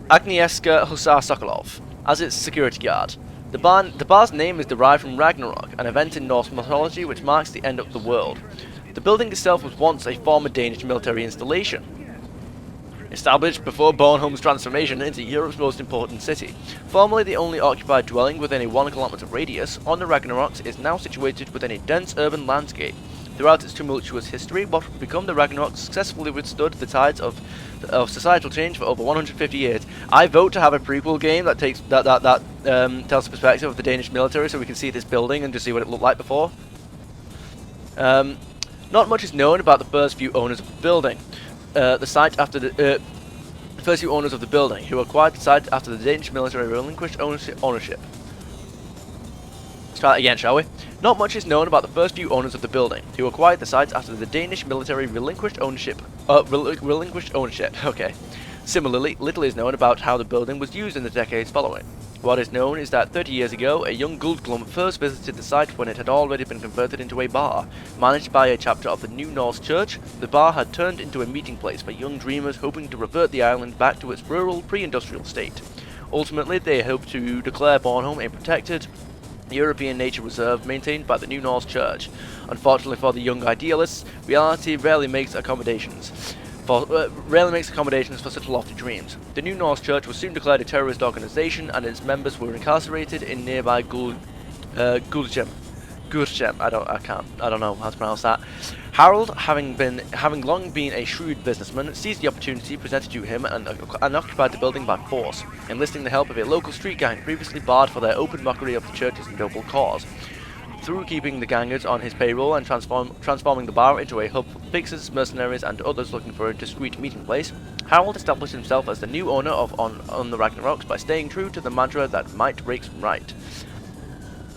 Agnieszka Husar Sokolov as its security guard. The bar's name is derived from Ragnarok, an event in Norse mythology which marks the end of the world. The building itself was once a former Danish military installation, established before Bornholm's transformation into Europe's most important city. Formerly the only occupied dwelling within a 1 kilometer radius, on the Ragnaroks is now situated within a dense urban landscape. Throughout its tumultuous history, what would become the Ragnaroks successfully withstood the tides of societal change for over 150 years. I vote to have a prequel game that takes tells the perspective of the Danish military, so we can see this building and just see what it looked like before. Not much is known about the first few owners of the building. The first few owners of the building, who acquired the site after the Danish military relinquished ownership. Let's try that again, shall we? Not much is known about the first few owners of the building, who acquired the site after the Danish military relinquished ownership. Okay. Similarly, little is known about how the building was used in the decades following. What is known is that 30 years ago, a young GULDKLUMP first visited the site when it had already been converted into a bar. Managed by a chapter of the new Norse Church, the bar had turned into a meeting place for young dreamers hoping to revert the island back to its rural, pre-industrial state. Ultimately, they hoped to declare Bornholm a protected European nature reserve maintained by the new Norse Church. Unfortunately for the young idealists, reality rarely makes accommodations for such lofty dreams. The new Norse Church was soon declared a terrorist organization, and its members were incarcerated in nearby Gulchem. I don't know how to pronounce that. Harold, having long been a shrewd businessman, seized the opportunity presented to him and occupied the building by force, enlisting the help of a local street gang previously barred for their open mockery of the church's noble cause. Through keeping the gangers on his payroll and transforming the bar into a hub for fixers, mercenaries, and others looking for a discreet meeting place, Harold established himself as the new owner of on the Ragnaroks by staying true to the mantra that might breaks right.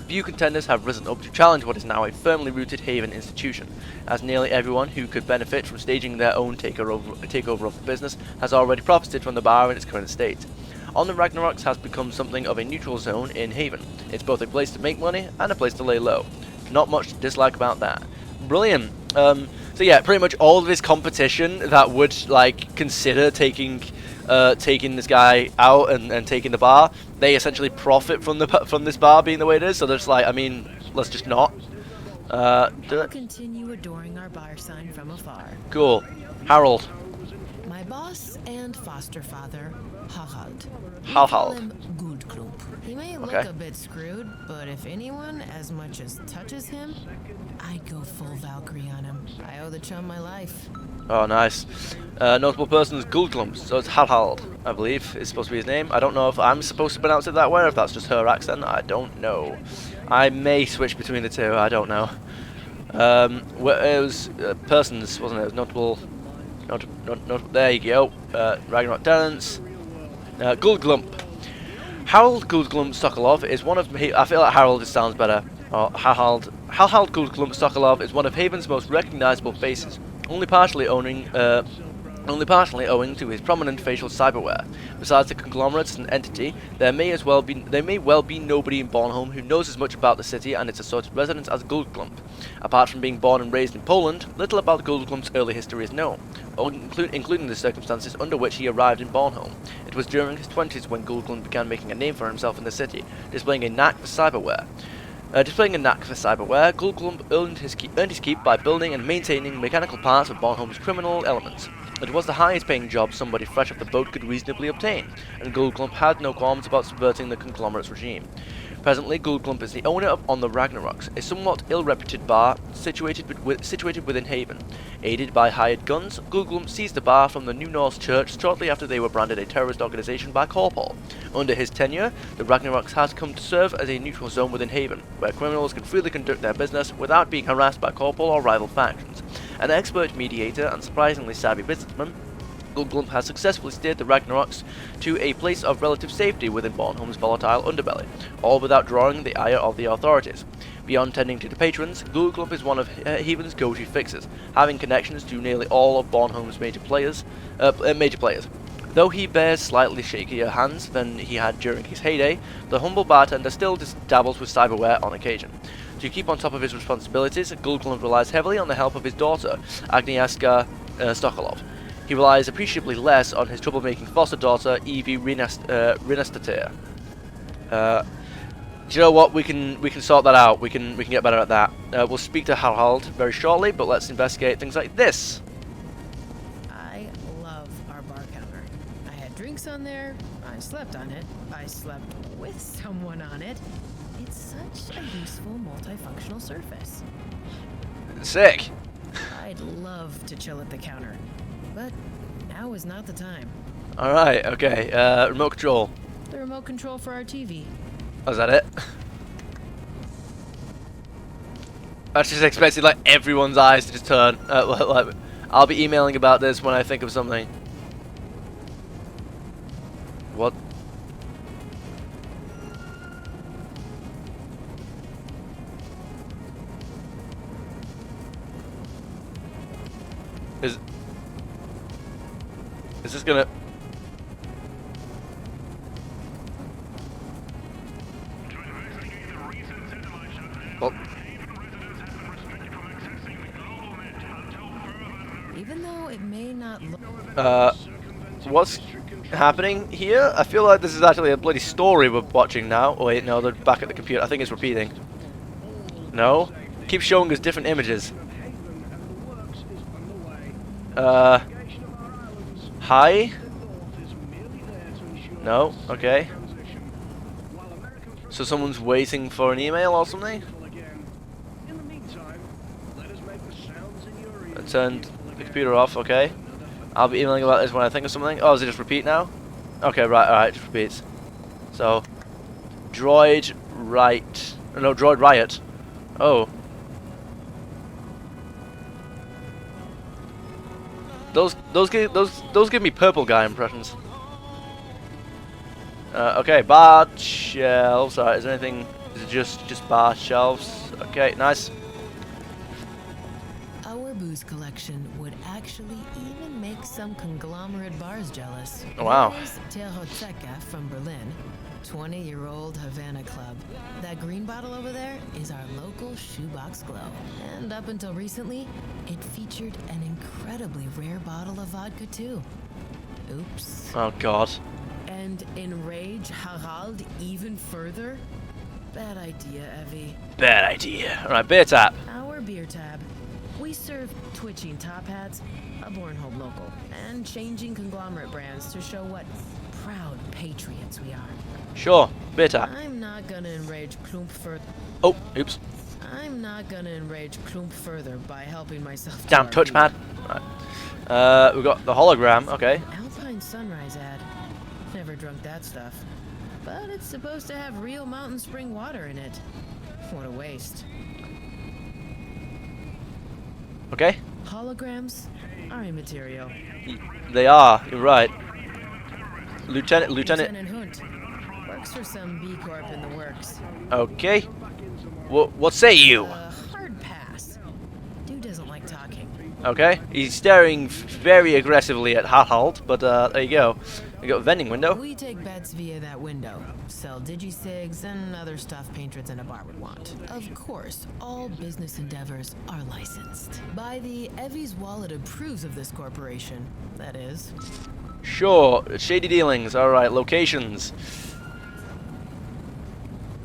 Few contenders have risen up to challenge what is now a firmly rooted Haven institution, as nearly everyone who could benefit from staging their own takeover of the business has already profited from the bar in its current state. On the Ragnaroks has become something of a neutral zone in Haven. It's both a place to make money and a place to lay low. Not much to dislike about that. Brilliant. So yeah, pretty much all of this competition that would consider taking this guy out and taking the bar, they essentially profit from this bar being the way it is. So they're just like, I mean, let's just not do it. Continue adoring our bar sign from afar. Cool. Harold. My boss and foster father, Harald. Harald. Good GULDKLUMP. He may look Okay. a bit screwed, but if anyone as much as touches him, I'd go full Valkyrie on him. I owe the chum my life. Oh, nice. Notable person is GULDKLUMP, so it's Harald, I believe, is supposed to be his name. I don't know if I'm supposed to pronounce it that way, or if that's just her accent. I don't know. I may switch between the two, I don't know. It was persons, wasn't it? It was notable... there you go. Ragnarok tenants. GULDKLUMP. Harold GULDKLUMP Sokolov is one of... I feel like Harold just sounds better. Oh, Harald GULDKLUMP Sokolov is one of Haven's most recognizable faces, only partially owing to his prominent facial cyberware. Besides the conglomerate as an entity, there may well be nobody in Bornholm who knows as much about the city and its assorted residents as GULDKLUMP. Apart from being born and raised in Poland, little about GULDKLUMP's early history is known, including the circumstances under which he arrived in Bornholm. It was during his 20s when GULDKLUMP began making a name for himself in the city, displaying a knack for cyberware. GULDKLUMP earned his keep by building and maintaining mechanical parts of Bornholm's criminal elements. It was the highest paying job somebody fresh off the boat could reasonably obtain, and GULDKLUMP had no qualms about subverting the conglomerate's regime. Presently, GULDKLUMP is the owner on the Ragnaroks, a somewhat ill-reputed bar situated within Haven. Aided by hired guns, GULDKLUMP seized the bar from the New Norse Church shortly after they were branded a terrorist organization by Corporal. Under his tenure, the Ragnaroks has come to serve as a neutral zone within Haven, where criminals can freely conduct their business without being harassed by Corporal or rival factions. An expert mediator and surprisingly savvy businessman, GULDKLUMP has successfully steered the Ragnaroks to a place of relative safety within Bornholm's volatile underbelly, all without drawing the ire of the authorities. Beyond tending to the patrons, GULDKLUMP is one of Haven's go-to fixers, having connections to nearly all of Bornholm's major players. Though he bears slightly shakier hands than he had during his heyday, the humble bartender still dabbles with cyberware on occasion. To keep on top of his responsibilities, GULDKLUMP relies heavily on the help of his daughter, Agnieszka Sokolov. He relies appreciably less on his troublemaking foster daughter, Eevi Rinastatir. Do you know what? We can sort that out. We can get better at that. We'll speak to Harald very shortly, but let's investigate things like this. I love our bar counter. I had drinks on there. I slept on it. I slept with someone on it. It's such a useful, multifunctional surface. Sick. I'd love to chill at the counter, but now is not the time. Alright, okay. Remote control. The remote control for our TV. Oh, is that it? I just expected like everyone's eyes to just turn. Like, I'll be emailing about this when I think of something. What? Is this gonna... Well, Even though it may not look... what's happening here? I feel like this is actually a bloody story we're watching now. Oh wait, no, they're back at the computer. I think it's repeating. No? Keep showing us different images. Hi? No? Okay. So someone's waiting for an email or something? I turned the computer off, okay. I'll be emailing about this when I think of something. Oh, does it just repeat now? Okay, right, alright, it just repeats. So, Droid Riot. Oh. Those give me purple guy impressions. Okay, bar shelves. Alright, is there anything? Is it just bar shelves? Okay, nice. Our booze collection would actually even make some conglomerate bars jealous. Oh, wow. There's Terhotzeka from Berlin, 20-year-old Havana Club. That green bottle over there is our local shoebox glow. And up until recently, it featured an incredibly rare bottle of vodka too. Oops. Oh god. And enrage Harald even further? Bad idea, Eevi. Bad idea. Alright, beer tap. Our beer tab. We serve twitching top hats, a Bornholm local, and changing conglomerate brands to show what proud patriots we are. Sure, bitter. I'm not gonna enrage Klump further. Oh, oops. I'm not gonna enrage Klump further by helping myself. to Damn our touchpad. view. Right. We've got the hologram. Okay. Alpine Sunrise ad. Never drunk that stuff. But it's supposed to have real mountain spring water in it. What a waste. Okay. Holograms are immaterial. They are. You're right. Lieutenant. Lieutenant Hunt works for some B Corp in the works. Okay. What say you? Hard pass. Dude doesn't like talking. Okay. He's staring very aggressively at Harald, but there you go. We got a vending window. We take bets via that window. Sell digisigs and other stuff patrons in a bar would want. Of course, all business endeavors are licensed. By the Eevi's wallet approves of this corporation, that is. Sure. Shady dealings. All right. Locations.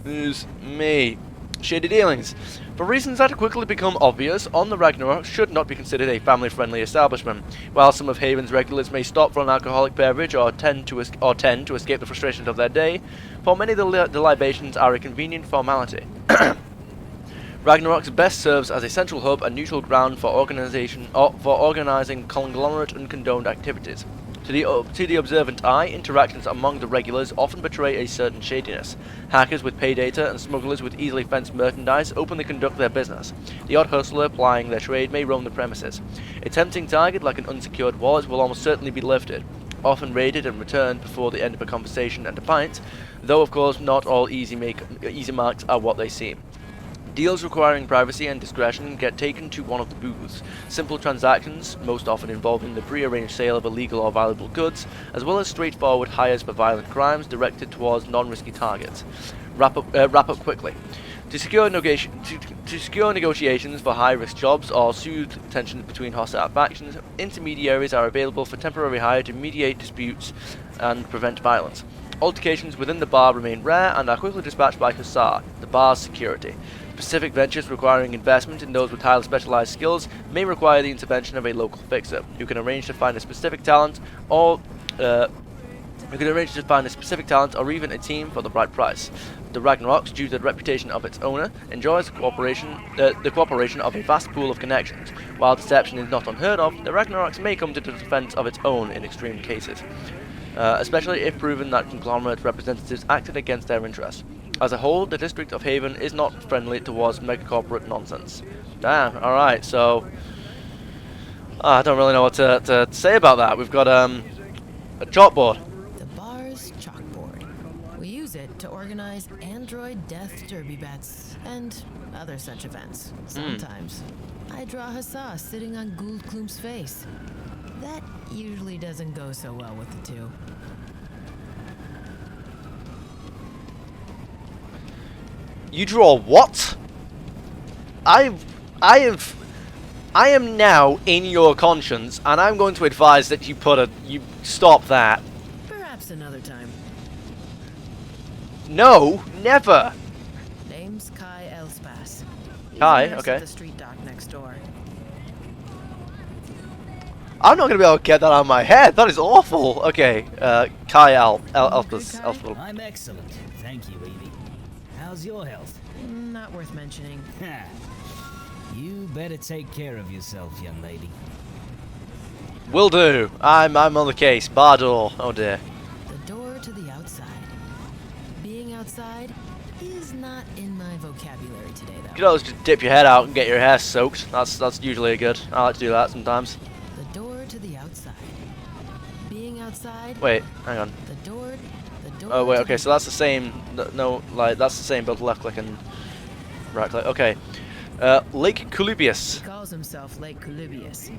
Who's me? Shady dealings. For reasons that quickly become obvious, On the Ragnarok should not be considered a family-friendly establishment. While some of Haven's regulars may stop for an alcoholic beverage or tend to escape the frustrations of their day, for many the libations are a convenient formality. Ragnarok's best serves as a central hub and neutral ground for organizing conglomerate and condoned activities. To the observant eye, interactions among the regulars often betray a certain shadiness. Hackers with pay data and smugglers with easily fenced merchandise openly conduct their business. The odd hustler plying their trade may roam the premises. A tempting target like an unsecured wallet will almost certainly be lifted, often raided and returned before the end of a conversation and a pint, though of course not all easy marks are what they seem. Deals requiring privacy and discretion get taken to one of the booths. Simple transactions, most often involving the pre-arranged sale of illegal or valuable goods, as well as straightforward hires for violent crimes directed towards non-risky targets. Wrap up quickly. To secure negotiations for high-risk jobs or soothe tensions between hostile factions, intermediaries are available for temporary hire to mediate disputes and prevent violence. Altercations within the bar remain rare and are quickly dispatched by Hussar, the bar's security. Specific ventures requiring investment in those with highly specialized skills may require the intervention of a local fixer, who can arrange to find a specific talent or even a team for the right price. The Ragnarok, due to the reputation of its owner, enjoys the cooperation of a vast pool of connections. While deception is not unheard of, the Ragnarok may come to the defense of its own in extreme cases, especially if proven that conglomerate representatives acted against their interests. As a whole, the District of Haven is not friendly towards megacorporate nonsense. Damn, alright, so I don't really know what to say about that. We've got a chalkboard. The bar's chalkboard. We use it to organize android death derby bets and other such events. Sometimes I draw Hussar sitting on GULDKLUMP's face. That usually doesn't go so well with the two. You draw what? I am now in your conscience, and I'm going to advise that you stop that. Perhaps another time. No, never. Name's Kai Elspass. Kai, He's a nurse okay. at the street dock next door. I'm not gonna be able to get that out of my head. That is awful. Okay, Kai Elspeth. I'm excellent, thank you, Eevi. How's your health? Not worth mentioning. Ha! You better take care of yourself, young lady. Will do. I'm on the case. Bar door. Oh dear. The door to the outside. Being outside is not in my vocabulary today, though. You could always just dip your head out and get your hair soaked. That's usually good. I like to do that sometimes. The door to the outside. Being outside. Wait, hang on. The door. Oh wait, okay, so that's the same. No, like that's the same, but left click and right click. Okay, Lake Colubius. He calls himself Lake Colubius.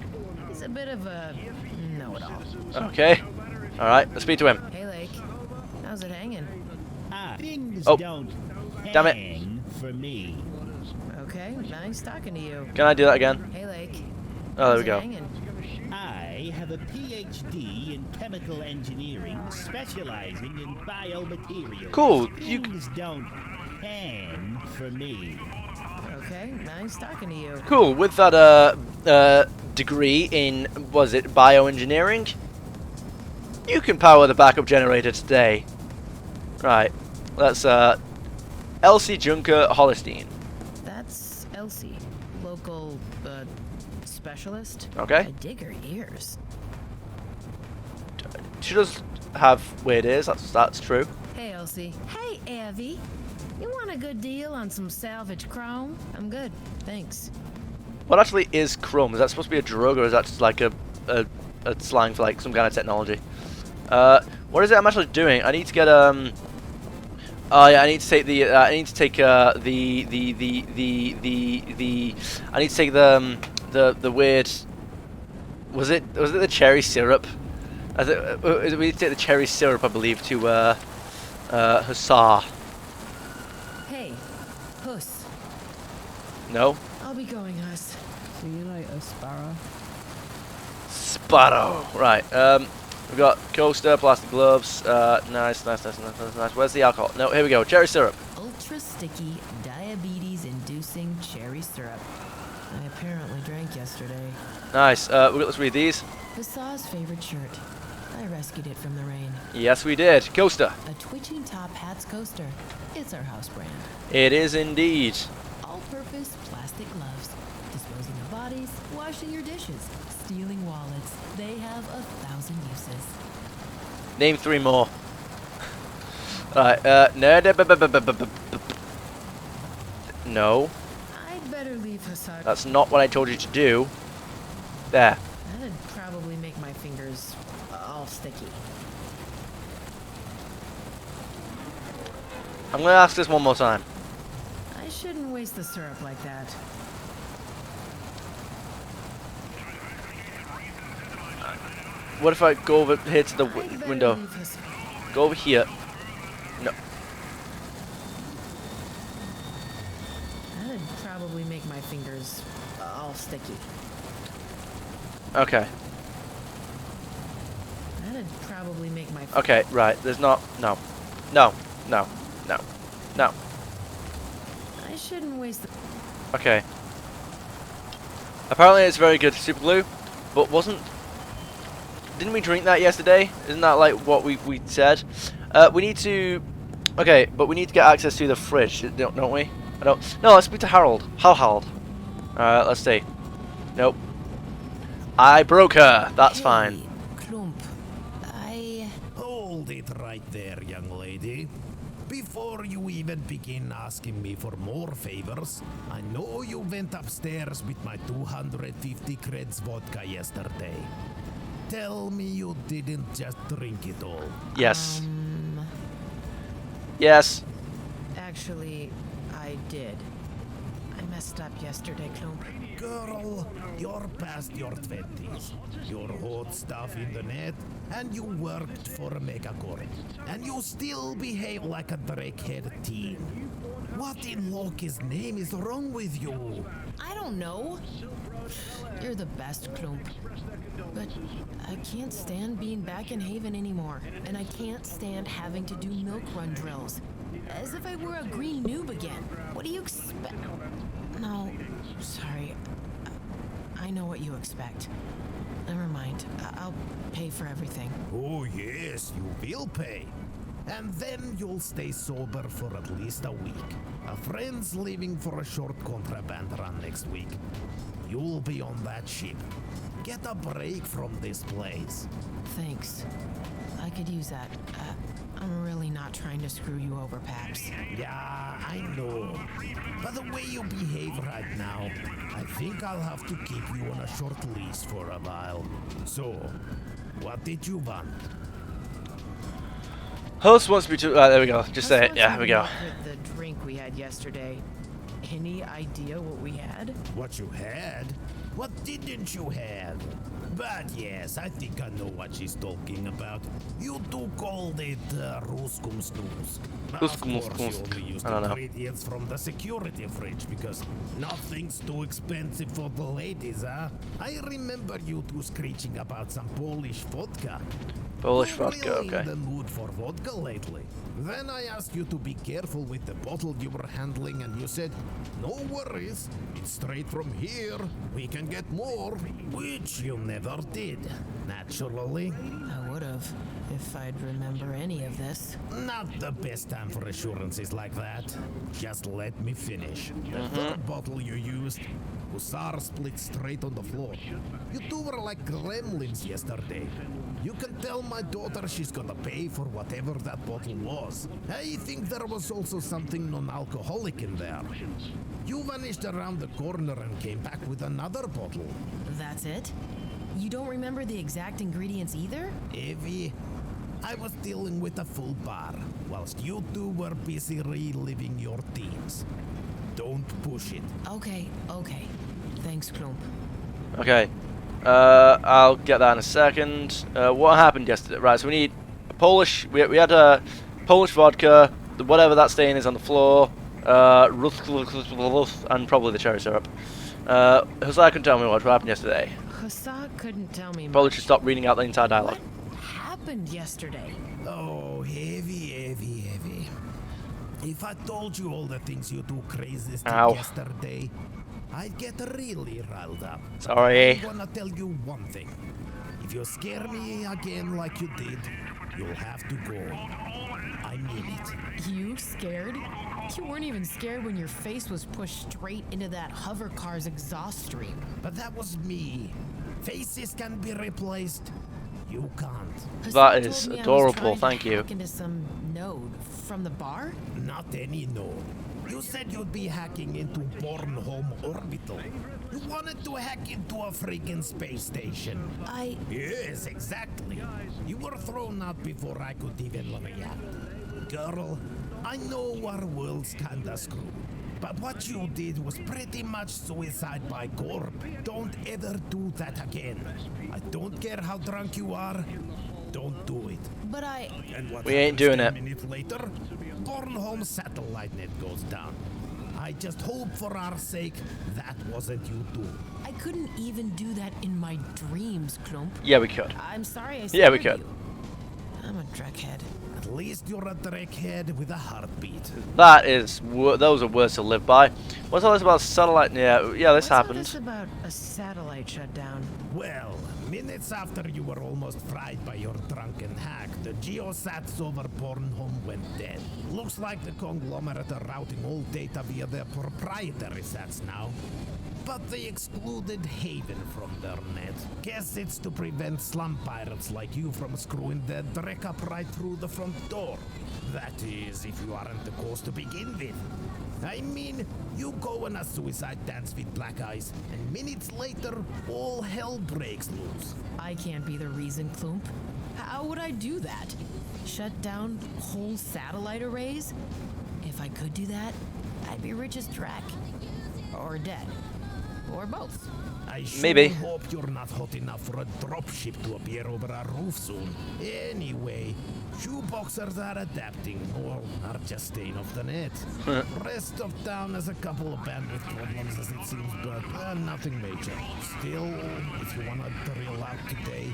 He's a bit of a know-it-all. Okay, all right, let's speak to him. Hey, Lake. How's it hanging? Things Oh, don't damn it. hang for me. Okay, nice talking to you. Can I do that again? Hey, Lake. Oh, there How's we it go. hanging? I have a PhD in chemical engineering, specializing in biomaterials. Cool. Things don't hang for me. Okay, nice talking to you. Cool. With that degree in bioengineering, you can power the backup generator today. Right. That's Elsie Junker Holstein. That's Elsie, local, specialist. Okay. I dig her ears. She does have weird ears. That's true. Hey, Elsie. Hey, Eevi. You want a good deal on some salvage chrome? I'm good, thanks. What actually is chrome? Is that supposed to be a drug, or is that just like a slang for like some kind of technology? What is it I'm actually doing? I need to get Oh yeah, I need to take the I need to take I need to take the weird. Was it the cherry syrup? We need to take the cherry syrup, I believe, to Hussar. Hey, Huss. No. I'll be going, Huss. See you later, Sparrow. Sparrow. Right. We've got coaster, plastic gloves. Nice. Where's the alcohol? No, here we go. Cherry syrup. Ultra sticky, diabetes-inducing cherry syrup. I apparently drank yesterday. Nice. Let's read these. Hussar's favorite shirt. I rescued it from the rain. Yes, we did. Coaster. A twitching top hats coaster. It's our house brand. It is indeed. All-purpose plastic gloves. Disposing of bodies, washing your dishes, stealing wallets. They have 1,000 uses. Name 3 more. Alright, no. I'd better leave Hussar. That's not what I told you to do. There. That'd probably make my fingers all sticky. I'm gonna ask this one more time. I shouldn't waste the syrup like that. What if I go over here to the I'd better window? leave Hussar. Go over here. No. That'd probably make my fingers all sticky. Okay. That'd probably make my. Okay, right. There's not. No. No. No. No. No. I shouldn't waste the. Okay. Apparently it's very good super glue, but didn't we drink that yesterday? Isn't that like what we said? We need to. Okay, but we need to get access to the fridge, don't we? I don't. No, let's speak to Harold. How Harold? Let's see. Nope. I broke her. That's Hey, fine. Klump. Hold it right there, young lady. Before you even begin asking me for more favors, I know you went upstairs with my 250 creds vodka yesterday. Tell me you didn't just drink it all. Yes. Yes. Actually, I did. I messed up yesterday, Klump. Girl, you're past your 20s. You're hot stuff in the net, and you worked for Megacorp. And you still behave like a drakehead teen. What in Loki's name is wrong with you? I don't know. You're the best, Klump. But I can't stand being back in Haven anymore. And I can't stand having to do milk run drills. As if I were a green noob again. What do you expect? No, sorry. I know what you expect. Never mind. I'll pay for everything. Oh yes, you will pay. And then you'll stay sober for at least a week. A friend's leaving for a short contraband run next week. You'll be on that ship. Get a break from this place. Thanks. I could use that. I'm really not trying to screw you over, Paps. Yeah, I know. But the way you behave right now, I think I'll have to keep you on a short leash for a while. So, what did you want? Host wants me to. There we go. Just say it. Yeah, here we go. With the drink we had yesterday. Any idea what we had? What you had? What didn't you have? But yes, I think I know what she's talking about. You two called it Ruskum Snooze. Of course, you only used I don't know. ingredients from the security fridge because nothing's too expensive for the ladies, huh? I remember you two screeching about some Polish vodka. Polish You're vodka, really okay. in the mood for vodka lately. Then I asked you to be careful with the bottle you were handling, and you said, no worries, it's straight from here, we can get more, which you never did, naturally. I would have, if I'd remember any of this. Not the best time for assurances like that. Just let me finish. The third bottle you used, Hussar split straight on the floor. You two were like gremlins yesterday. You can tell my daughter she's gonna pay for whatever that bottle was. I think there was also something non-alcoholic in there. You vanished around the corner and came back with another bottle. That's it? You don't remember the exact ingredients either? Eevi, I was dealing with a full bar, whilst you two were busy reliving your teens. Don't push it. Okay. Thanks, Klump. Okay. I'll get that in a second. What happened yesterday? Right, so we need a Polish. We had a Polish vodka. Whatever that stain is on the floor. And probably the cherry syrup. Hussar couldn't tell me what happened yesterday. Hussar couldn't tell me Probably much. should stop reading out the entire dialogue. What happened yesterday? Oh, Eevi. If I told you all the things you two crazies did Ow. yesterday, I'd get really riled up. Sorry. I'm gonna tell you one thing. If you scare me again like you did, you'll have to go. I mean it. You scared? You weren't even scared when your face was pushed straight into that hover car's exhaust stream. But that was me. Faces can be replaced. You can't. That Hussar is told me I was adorable, trying to thank you. hack into some node from the bar? Not any node. You said you'd be hacking into Bornholm Orbital. You wanted to hack into a freaking space station. Yes, exactly. You were thrown out before I could even react. Girl, I know our world's kinda screwed. But what you did was pretty much suicide by corp. Don't ever do that again. I don't care how drunk you are. Don't do it. But And what We ain't happens doing 10 it. minutes later, Bornholm satellite net goes down. I just hope for our sake that wasn't you too. I couldn't even do that in my dreams, Klump. Yeah, we could. I'm sorry I Yeah, we scared could. you. I'm a dreckhead. At least you're a dreckhead with a heartbeat. That is, those are words to live by. What's all this about satellite? Yeah, this What's all happened. this about a satellite shutdown? Well, minutes after you were almost fried by your drunken hack, the geosats over Bornholm went dead. Looks like the conglomerate are routing all data via their proprietary sats now. But they excluded Haven from their net. Guess it's to prevent slum pirates like you from screwing the Drek up right through the front door. That is, if you aren't the cause to begin with. I mean, you go on a suicide dance with Black Eyes, and minutes later, all hell breaks loose. I can't be the reason, Klump. How would I do that? Shut down whole satellite arrays? If I could do that, I'd be rich as Drac. Or dead. Or both. I sure Maybe. hope you're not hot enough for a dropship to appear over our roof soon. Anyway, shoeboxers are adapting, or are just staying off the net. Rest of town has a couple of bandwidth problems as it seems, but nothing major. Still, if you wanna drill out today,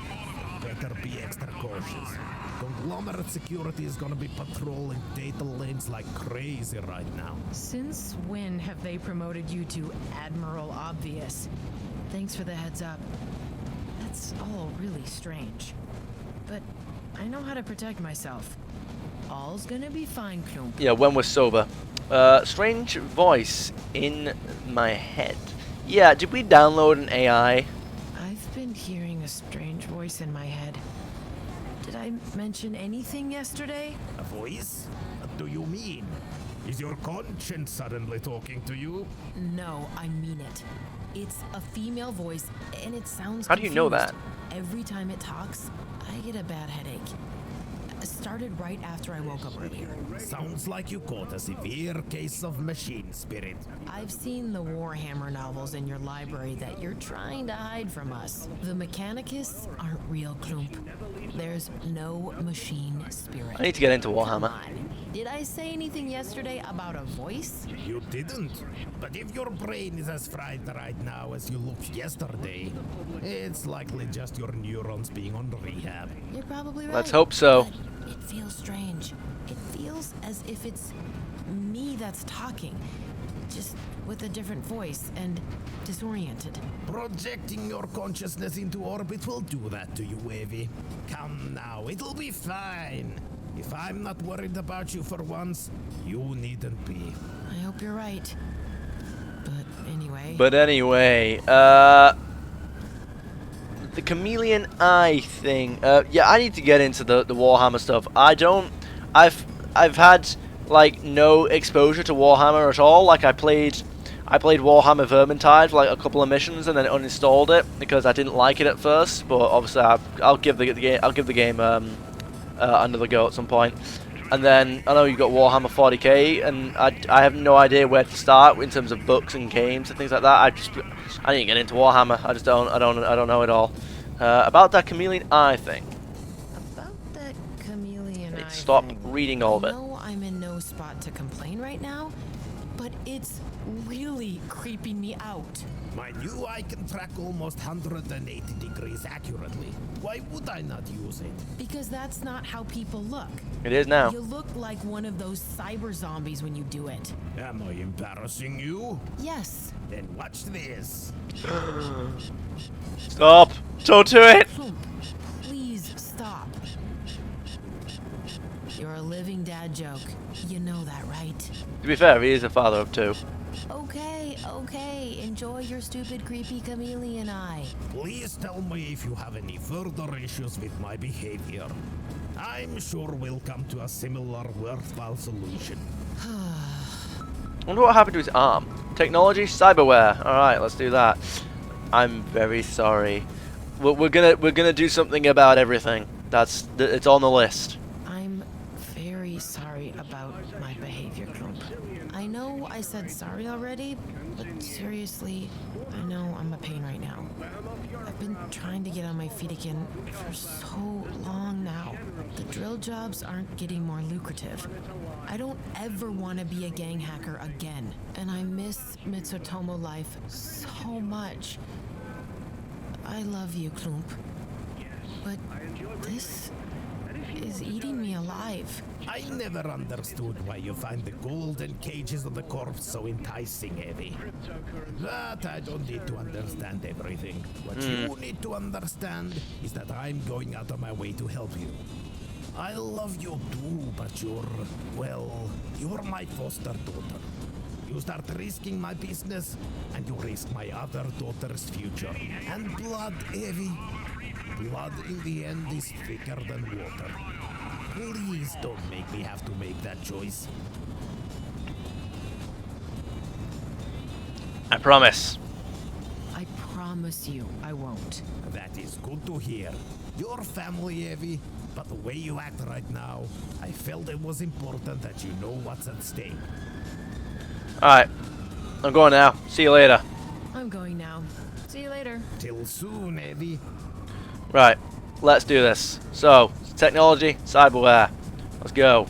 better be extra cautious. Conglomerate security is gonna be patrolling data lanes like crazy right now. Since when have they promoted you to Admiral Obvious? Thanks for the heads up. That's all really strange. But I know how to protect myself. All's gonna be fine, Klump. Yeah, when we're sober. Strange voice in my head. Yeah, did we download an AI? I've been hearing a strange voice in my head. Did I mention anything yesterday? A voice? What do you mean? Is your conscience suddenly talking to you? No, I mean it. It's a female voice, and it sounds How do you know confused. that? Every time it talks, I get a bad headache. It started right after I woke up earlier. Sounds like you caught a severe case of machine spirit. I've seen the Warhammer novels in your library that you're trying to hide from us. The Mechanicus aren't real, Klump. There's no machine spirit. I need to get into Come Warhammer. on. Did I say anything yesterday about a voice? You didn't. But if your brain is as fried right now as you looked yesterday, it's likely just your neurons being on rehab. You're probably right. Let's hope so. But It feels strange. It feels as if it's me that's talking, just with a different voice and disoriented. Projecting your consciousness into orbit will do that to you, Eevi. Come now, it'll be fine. If I'm not worried about you for once, you needn't be. I hope you're right. But anyway, the chameleon eye thing. Yeah, I need to get into the Warhammer stuff. I've had like no exposure to Warhammer at all. Like I played Warhammer Vermintide for like a couple of missions and then uninstalled it because I didn't like it at first. But obviously I'll give the game another go at some point. And then I know you've got Warhammer 40k, and I have no idea where to start in terms of books and games and things like that. I didn't get into Warhammer. I don't know it all. About that chameleon eye thing. About that chameleon eye Stop thing. reading all of it. I know I'm in no spot to complain right now, but it's really creeping me out. My new eye can track almost 180 degrees accurately. Why would I not use it? Because that's not how people look. It is now. You look like one of those cyber zombies when you do it. Am I embarrassing you? Yes. Then watch this. Stop! Don't do it! Klump, please stop. You're a living dad joke. You know that, right? To be fair, he is a father of two. Okay. Enjoy your stupid, creepy chameleon eye. Please tell me if you have any further issues with my behavior. I'm sure we'll come to a similar worthwhile solution. I wonder what happened to his arm. Technology, cyberware. All right, let's do that. I'm very sorry. We're gonna do something about everything. It's on the list. I'm very sorry about my behavior, Klump. I know I said sorry already, but seriously, I know I'm a pain right now. I've been trying to get on my feet again for so long now. The drill jobs aren't getting more lucrative. I don't ever want to be a gang hacker again, and I miss Mitsutomo life so much. I love you, Klump, but this is eating me alive. I never understood why you find the golden cages of the corpse so enticing, Eevi. But I don't need to understand everything. What you need to understand is that I'm going out of my way to help you. I love you too, but you're my foster daughter. You start risking my business, and you risk my other daughter's future. And blood, Eevi. Blood in the end is thicker than water. Please don't make me have to make that choice. I promise. I promise you I won't. That is good to hear. Your family, Eevi, but the way you act right now, I felt it was important that you know what's at stake. Alright. I'm going now. See you later. I'm going now. See you later. Till soon, Eevi. Right. Let's do this. So, technology, cyberware. Let's go.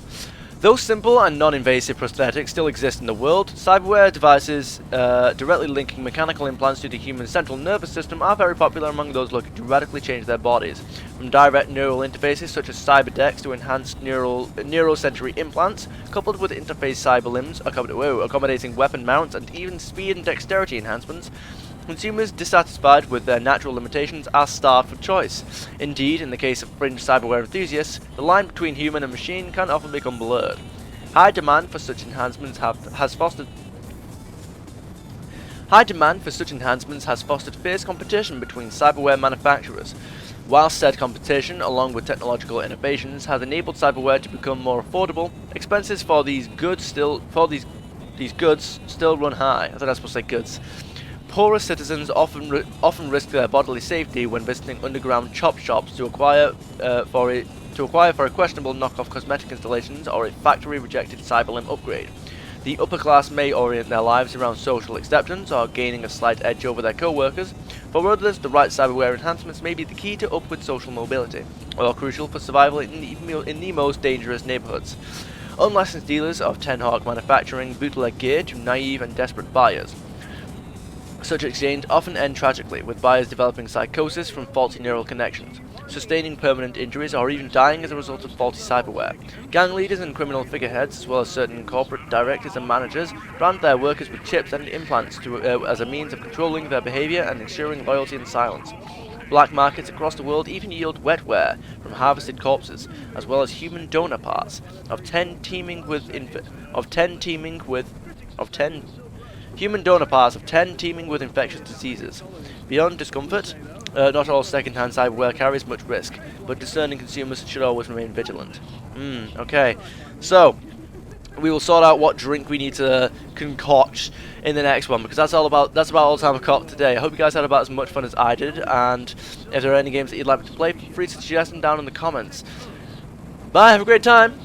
Though simple and non-invasive prosthetics still exist in the world, cyberware devices directly linking mechanical implants to the human central nervous system are very popular among those looking to radically change their bodies. From direct neural interfaces such as cyberdecks to enhanced neurosensory implants, coupled with interface cyber limbs, accommodating weapon mounts and even speed and dexterity enhancements, consumers dissatisfied with their natural limitations are starved for choice. Indeed, in the case of fringe cyberware enthusiasts, the line between human and machine can often become blurred. High demand for such enhancements has fostered fierce competition between cyberware manufacturers. While said competition, along with technological innovations, has enabled cyberware to become more affordable, expenses for these goods still run high. I thought I was supposed to say goods. Poorer citizens often risk their bodily safety when visiting underground chop shops to acquire for a questionable knockoff cosmetic installations or a factory-rejected cyberlimb upgrade. The upper class may orient their lives around social acceptance or gaining a slight edge over their co-workers. For others, the right cyberware enhancements may be the key to upward social mobility, or crucial for survival in the most dangerous neighborhoods. Unlicensed dealers of Ten Hawk manufacturing bootleg gear to naive and desperate buyers. Such exchange often end tragically, with buyers developing psychosis from faulty neural connections, sustaining permanent injuries, or even dying as a result of faulty cyberware. Gang leaders and criminal figureheads, as well as certain corporate directors and managers, brand their workers with chips and implants as a means of controlling their behavior and ensuring loyalty and silence. Black markets across the world even yield wetware from harvested corpses, as well as human donor parts human donor parts of 10 teeming with infectious diseases. Beyond discomfort, not all second-hand cyberware carries much risk, but discerning consumers should always remain vigilant. Okay. So, we will sort out what drink we need to concoct in the next one, because that's about all the time I've got today. I hope you guys had about as much fun as I did, and if there are any games that you'd like me to play, feel free to suggest them down in the comments. Bye, have a great time!